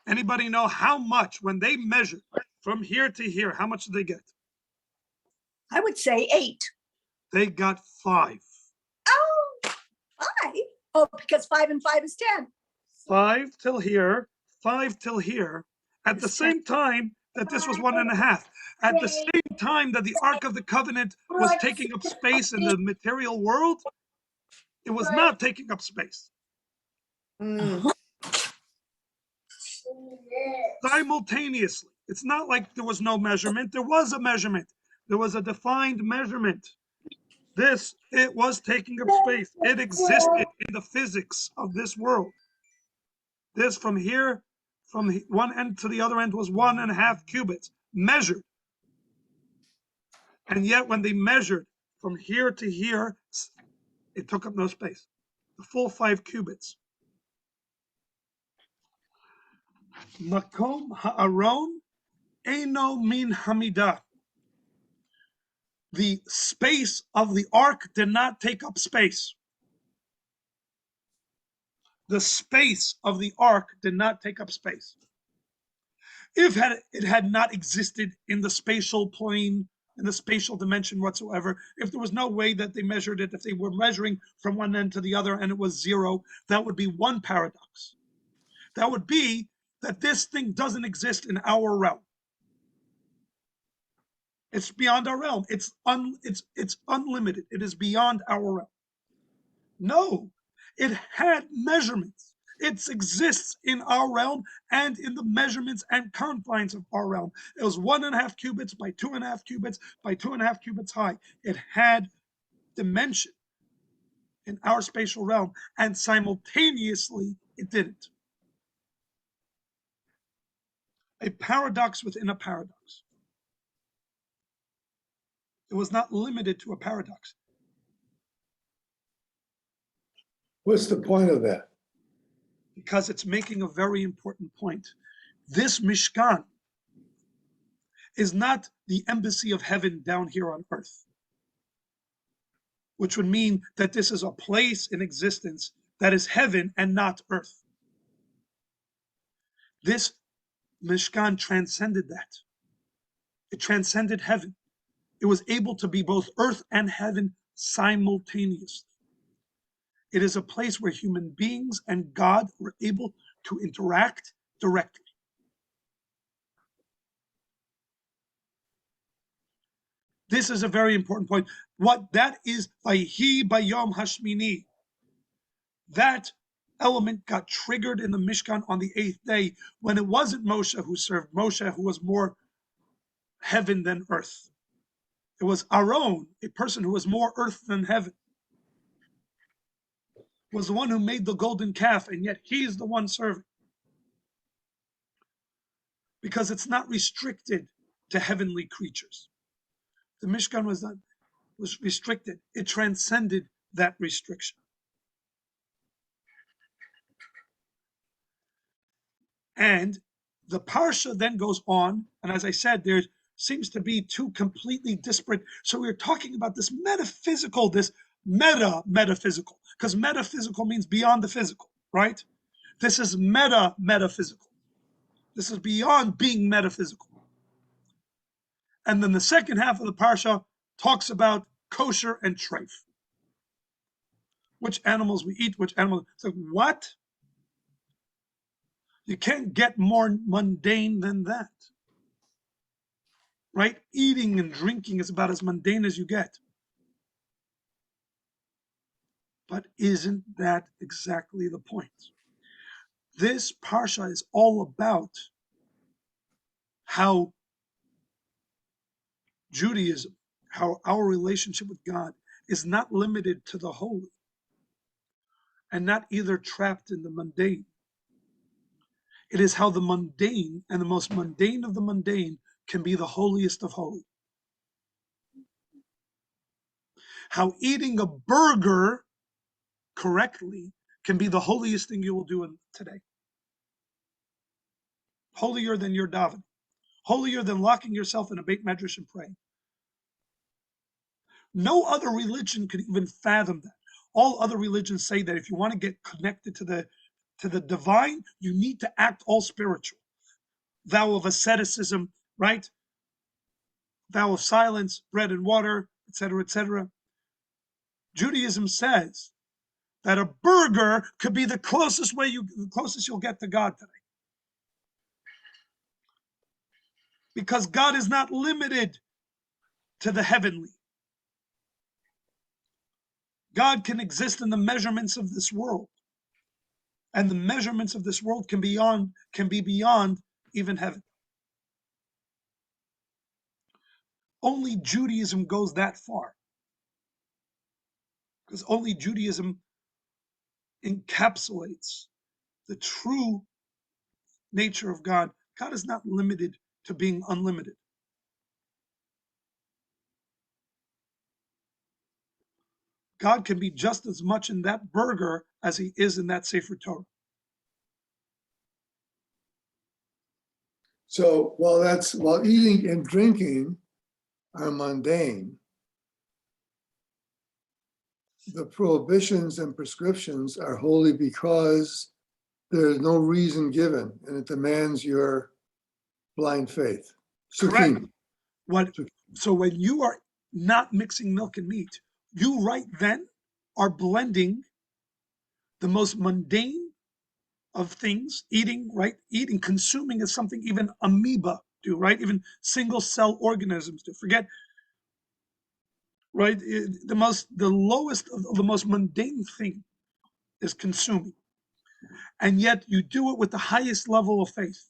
Anybody know how much, when they measured from here to here, how much did they get? I would say 8. They got 5. Oh, 5. Oh, because 5 and 5 is 10. 5 till here, 5 till here, at the It's 10. same time that this was 1.5. At the same time that the Ark of the Covenant was taking up space in the material world, it was not taking up space. Mm. Simultaneously. It's not like there was no measurement. There was a measurement. There was a defined measurement. It was taking up space. It existed in the physics of this world. This from here, from one end to the other end was 1.5 cubits measured. And yet when they measured from here to here, it took up no space. The full 5 cubits. Makom ha'aron eino min hamidah. The space of the ark did not take up space. The space of the ark did not take up space. If it had not existed in the spatial plane, in the spatial dimension whatsoever, if there was no way that they measured it, if they were measuring from one end to the other and it was 0, that would be one paradox. That would be that this thing doesn't exist in our realm. It's beyond our realm. It's unlimited. It is beyond our realm. No, it had measurements. It exists in our realm and in the measurements and confines of our realm. It was 1.5 cubits by 2.5 cubits by 2.5 cubits high. It had dimension in our spatial realm, and simultaneously it didn't. A paradox within a paradox. It was not limited to a paradox. What's the point of that? Because it's making a very important point. This Mishkan is not the embassy of heaven down here on earth, which would mean that this is a place in existence that is heaven and not earth. This Mishkan transcended that. It transcended heaven. It was able to be both earth and heaven simultaneously. It is a place where human beings and God were able to interact directly. This is a very important point. What that is, Vayhi Bayom Hashmini. That element got triggered in the Mishkan on the 8th day when it wasn't Moshe who served, Moshe who was more heaven than earth. It was Aaron, a person who was more earth than heaven, was the one who made the golden calf, and yet he's the one serving. Because it's not restricted to heavenly creatures. The Mishkan was restricted. It transcended that restriction. And the Parsha then goes on, and as I said, there seems to be two completely disparate. So we're talking about this metaphysical, this metaphysical, because metaphysical means beyond the physical, right? This is metaphysical. This is beyond being metaphysical. And then the second half of the Parsha talks about kosher and treif. Which animals we eat, which animals. It's like, what? You can't get more mundane than that. right? Eating and drinking is about as mundane as you get. But isn't that exactly the point? This Parsha is all about how Judaism, how our relationship with God is not limited to the holy and not either trapped in the mundane. It is how the mundane and the most mundane of the mundane can be the holiest of holy. How eating a burger correctly can be the holiest thing you will do today. Holier than your davening. Holier than locking yourself in a Beit Medrash and praying. No other religion could even fathom that. All other religions say that if you want to get connected to the divine, you need to act all spiritual. Vow of asceticism, right? Vow of silence, bread and water, etc., etc. Judaism says that a burger could be the closest you'll get to God today. Because God is not limited to the heavenly. God can exist in the measurements of this world. And the measurements of this world can be beyond even heaven. Only Judaism goes that far. Because only Judaism encapsulates the true nature of God. God is not limited to being unlimited. God can be just as much in that burger as he is in that Sefer Torah. So while eating and drinking are mundane, the prohibitions and prescriptions are holy because there's no reason given and it demands your blind faith. Correct. Sukim. So when you are not mixing milk and meat, you right then are blending the most mundane of things, eating, right? Eating, consuming is something even amoeba do, right? Even single cell organisms do. Forget, right? The lowest of the most mundane thing is consuming. And yet you do it with the highest level of faith,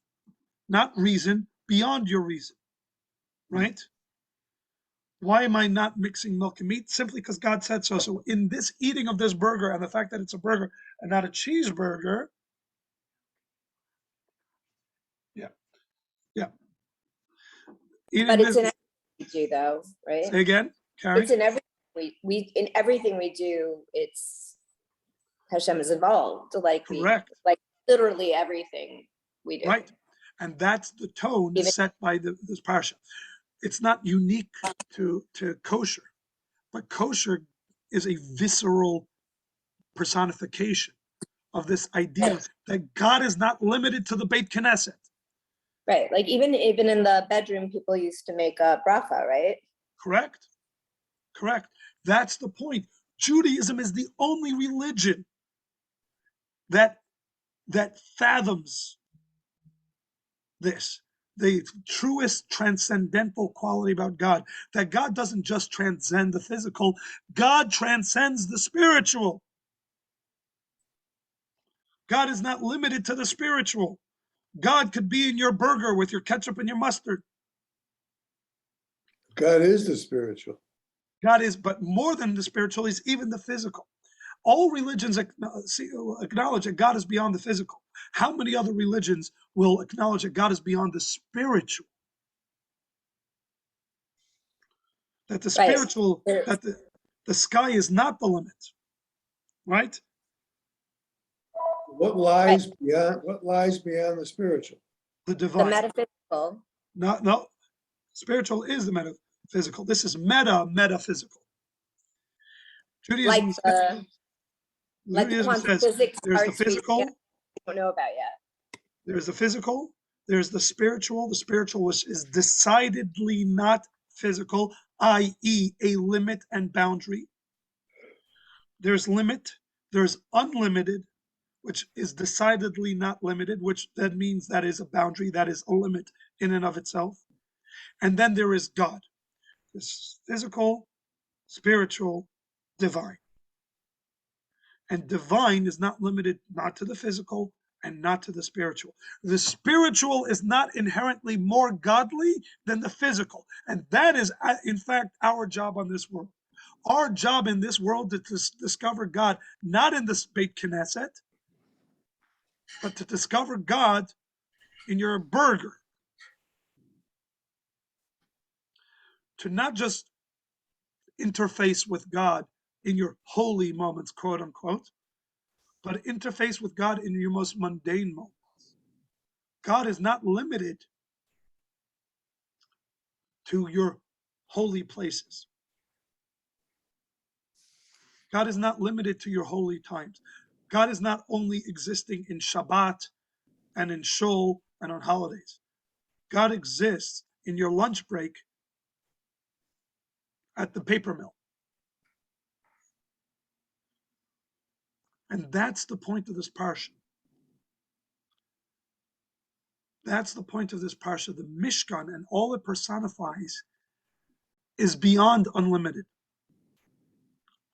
not reason, beyond your reason, right? Why am I not mixing milk and meat? Simply because God said so. So in this eating of this burger and the fact that it's a burger and not a cheeseburger, yeah. But it's this, in everything we do, though, right? say again, Carrie? It's in everything we in everything we do. It's Hashem is involved. Correct. Like literally everything we do. Right. And that's the tone Even- set by this parsha. It's not unique to kosher, but kosher is a visceral personification of this idea that God is not limited to the Beit Knesset. Right. Like even in the bedroom, people used to make a bracha, right? Correct. That's the point. Judaism is the only religion that fathoms this, the truest transcendental quality about God, that God doesn't just transcend the physical, God transcends the spiritual. God is not limited to the spiritual. God could be in your burger with your ketchup and your mustard. God is the spiritual. God is, but more than the spiritual, he's even the physical. All religions acknowledge that God is beyond the physical. How many other religions will acknowledge that God is beyond the spiritual? That the spiritual, that the sky is not the limit, right? What lies beyond the spiritual? The divine. The metaphysical. No, spiritual is the metaphysical. This is metaphysical. Judaism quantum says physics there's the parts we physical, don't know about yet. there's the physical, there's the spiritual. The spiritual which is decidedly not physical, i.e. a limit and boundary. There's limit, there's unlimited, which is decidedly not limited, which that means that is a boundary, that is a limit in and of itself. And then there is God. This physical, spiritual, divine. And divine is not limited not to the physical and not to the spiritual. The spiritual is not inherently more godly than the physical. And that is, in fact, our job on this world. Our job in this world is to discover God, not in the Beit Knesset, but to discover God in your burger. To not just interface with God in your holy moments, quote unquote, but interface with God in your most mundane moments. God is not limited to your holy places. God is not limited to your holy times. God is not only existing in Shabbat and in Shul and on holidays. God exists in your lunch break at the paper mill. And that's the point of this Parsha. That's the point of this Parsha. The Mishkan and all it personifies is beyond unlimited.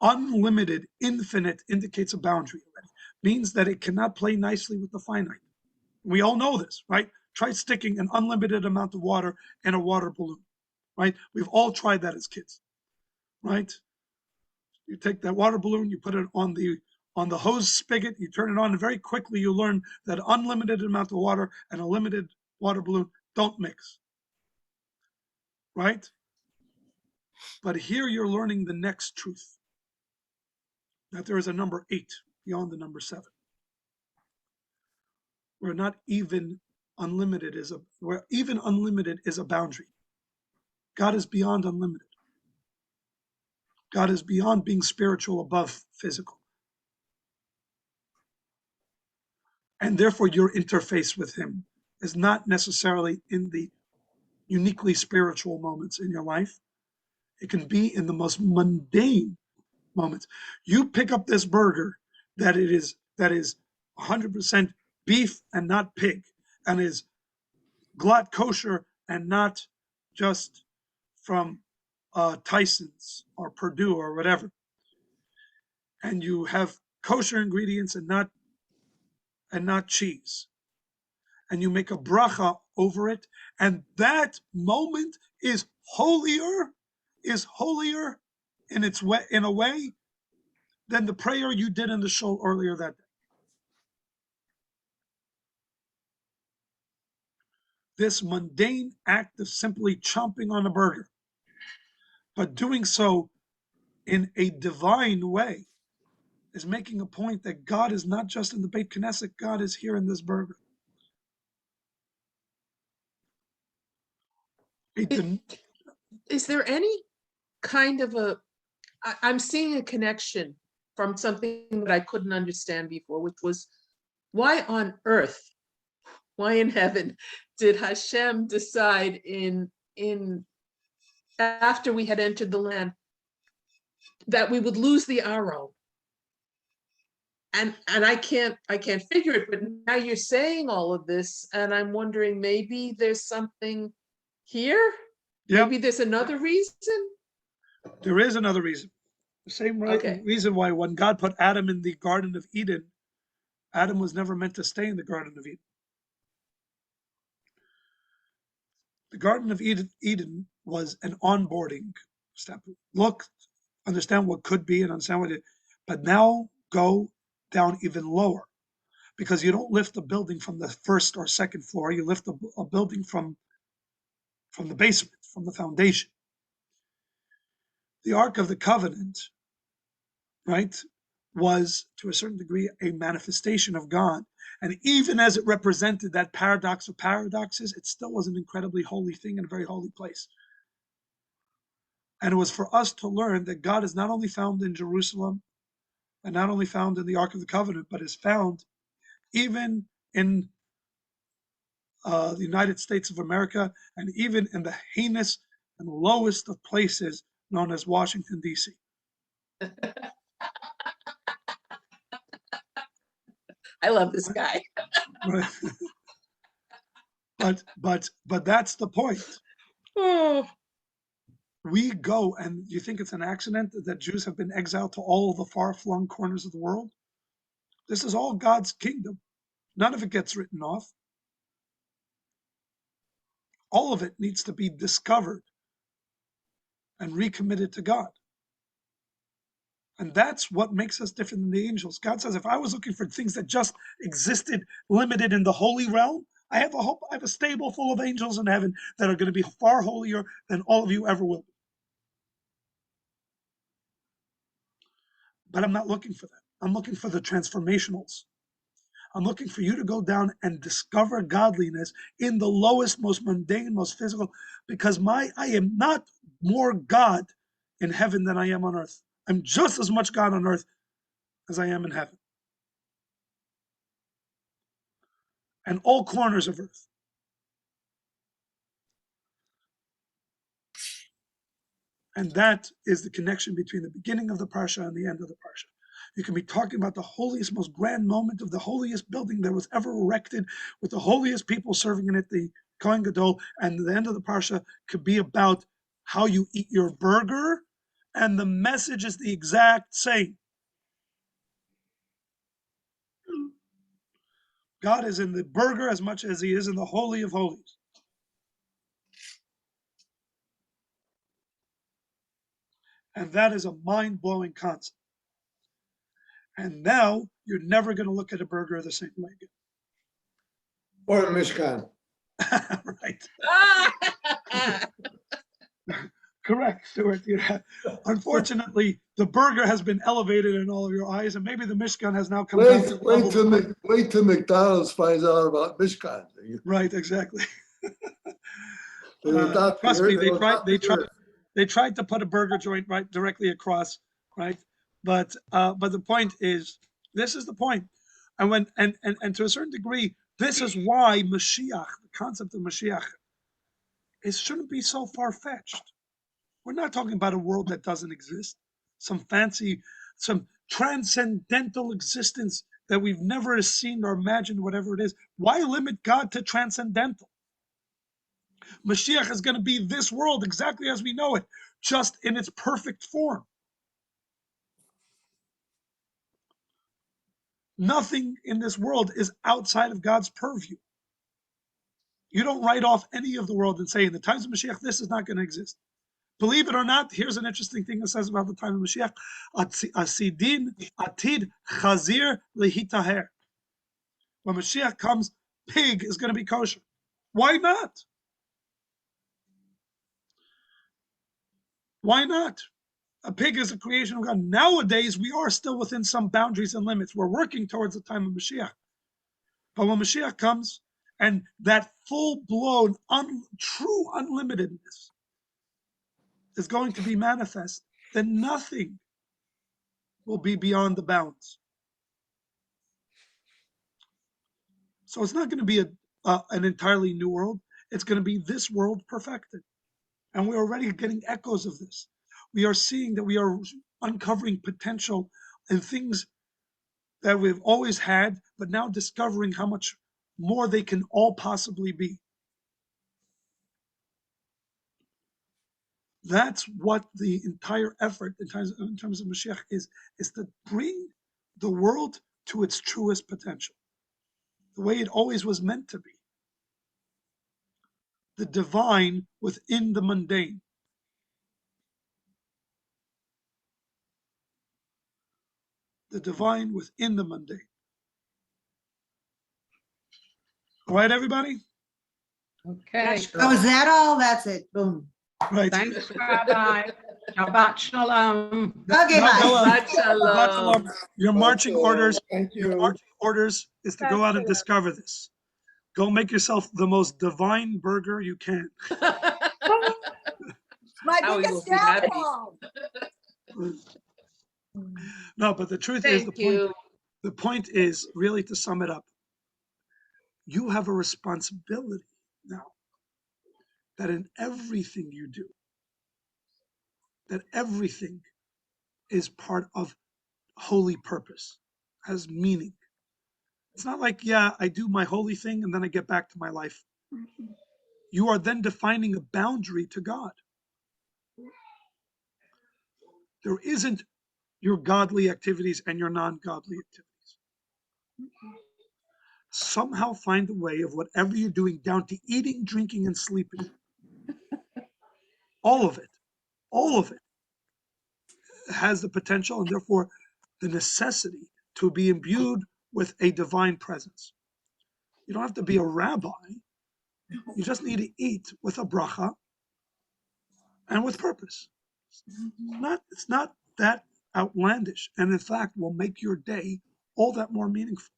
Unlimited, infinite indicates a boundary already. Means that it cannot play nicely with the finite. We all know this, right? Try sticking an unlimited amount of water in a water balloon, right? We've all tried that as kids, right? You take that water balloon, you put it on the hose spigot, you turn it on, and very quickly you learn that unlimited amount of water and a limited water balloon don't mix, right? But here you're learning the next truth, that there is a number 8 beyond the number 7. Where not even unlimited is where even unlimited is a boundary. God is beyond unlimited. God is beyond being spiritual above physical. And therefore your interface with him is not necessarily in the uniquely spiritual moments in your life. It can be in the most mundane moments. You pick up this burger that is 100% beef and not pig, and is glatt kosher and not just from Tyson's or Purdue or whatever. And you have kosher ingredients and not cheese. And you make a bracha over it, and that moment is holier in its way, in a way, than the prayer you did in the shul earlier that day. This mundane act of simply chomping on a burger, but doing so in a divine way, is making a point that God is not just in the Beit Knesset, God is here in this burger. Is there any kind of I'm seeing a connection from something that I couldn't understand before, which was why on earth, why in heaven did Hashem decide in after we had entered the land that we would lose the arrow? And I can't figure it, but now you're saying all of this, and I'm wondering maybe there's something here. Yep. Maybe there's another reason. There is another reason. The same reason why when God put Adam in the Garden of Eden, Adam was never meant to stay in the Garden of Eden. The Garden of Eden was an onboarding step. Look, understand what could be and understand what it is. But now go down even lower, because you don't lift a building from the first or second floor. You lift a building from the basement, from the foundation. The Ark of the Covenant, right, was to a certain degree a manifestation of God. And even as it represented that paradox of paradoxes, it still was an incredibly holy thing and a very holy place. And it was for us to learn that God is not only found in Jerusalem and not only found in the Ark of the Covenant, but is found even in the United States of America, and even in the heinous and lowest of places known as Washington, D.C. I love this guy. Right. But that's the point. we go, and you think it's an accident that Jews have been exiled to all the far-flung corners of the world? This is all God's kingdom. None of it gets written off. All of it needs to be discovered and recommitted to God. And that's what makes us different than the angels. God says, if I was looking for things that just existed limited in the holy realm, I have a stable full of angels in heaven that are going to be far holier than all of you ever will be. But I'm not looking for that. I'm looking for the transformationals. I'm looking for you to go down and discover godliness in the lowest, most mundane, most physical, because I am not more God in heaven than I am on earth. I'm just as much God on earth as I am in heaven. And all corners of earth. And that is the connection between the beginning of the Parsha and the end of the Parsha. You can be talking about the holiest, most grand moment of the holiest building that was ever erected with the holiest people serving in it, the Kohen Gadol, and the end of the Parsha could be about how you eat your burger, and the message is the exact same. God is in the burger as much as he is in the Holy of Holies. And that is a mind-blowing concept. And now you're never going to look at a burger the same way Or a Mishkan. again. Right. Correct, Stuart. Unfortunately, the burger has been elevated in all of your eyes, and maybe the Mishkan has now come down to the level. Wait till McDonald's finds out about Mishkan. Right, exactly. They will adopt Trust me, they the tried to put a burger joint right directly across, right? But the point is, this is the point. And to a certain degree, this is why Mashiach, the concept of Mashiach, it shouldn't be so far-fetched. We're not talking about a world that doesn't exist, some transcendental existence that we've never seen or imagined, whatever it is. Why limit God to transcendental? Mashiach is going to be this world exactly as we know it, just in its perfect form. Nothing in this world is outside of God's purview. You don't write off any of the world and say, in the times of Mashiach, this is not going to exist. Believe it or not, here's an interesting thing that says about the time of Mashiach. Asidin atid chazir lehitaher. When Mashiach comes, pig is going to be kosher. Why not? Why not? A pig is a creation of God. Nowadays, we are still within some boundaries and limits. We're working towards the time of Mashiach. But when Mashiach comes, and that full-blown, true unlimitedness is going to be manifest, then nothing will be beyond the bounds. So it's not going to be an entirely new world. It's going to be this world perfected. And we're already getting echoes of this. We are seeing that we are uncovering potential in things that we've always had, but now discovering how much more they can all possibly be. That's what the entire effort in terms of Mashiach is to bring the world to its truest potential, the way it always was meant to be. The divine within the mundane. The divine within the mundane. All right, everybody? Okay. Oh, is that all? That's it. Boom. Right. Thanks, Rabbi. Shabbat shalom. Okay, bye. Shabbat shalom. Your marching orders. Thank Your you. marching orders is to go out and discover this. Go make yourself the most divine burger you can. My Howie will biggest be happy. downfall. No, but the truth is, Thank you. the point is really to sum it up. You have a responsibility now that in everything you do, that everything is part of holy purpose, has meaning. It's not like, yeah, I do my holy thing and then I get back to my life. You are then defining a boundary to God. There isn't your godly activities and your non-godly activities. Somehow find a way of whatever you're doing, down to eating, drinking, and sleeping. All of it has the potential and therefore the necessity to be imbued with a divine presence. You don't have to be a rabbi. You just need to eat with a bracha and with purpose. It's not that outlandish, and in fact will make your day all that more meaningful.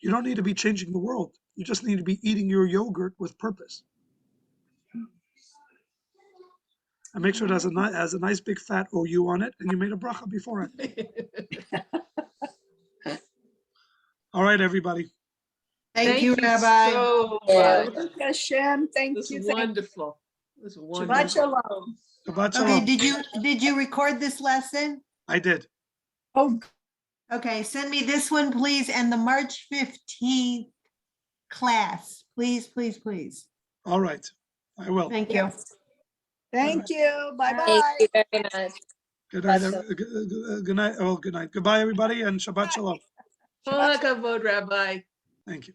You don't need to be changing the world. You just need to be eating your yogurt with purpose. And make sure it has a nice big fat OU on it, and you made a bracha before it. All right, everybody. Thank you, Rabbi. so Yeah. much. Baruch Hashem, thank This you. is Thank you. wonderful. This is Shabbat wonderful. shalom. Shabbat Okay, shalom. did you record this lesson? I did. Oh, Okay, send me this one, please, and the March 15th class, please, please, please. All right. I will. Thank you. yes. Thank you. Thank Bye-bye. you very much. Good night. Shabbat Good night. Oh, good night. Goodbye, everybody, and Shabbat shalom. All kavod, Rabbi. Thank you.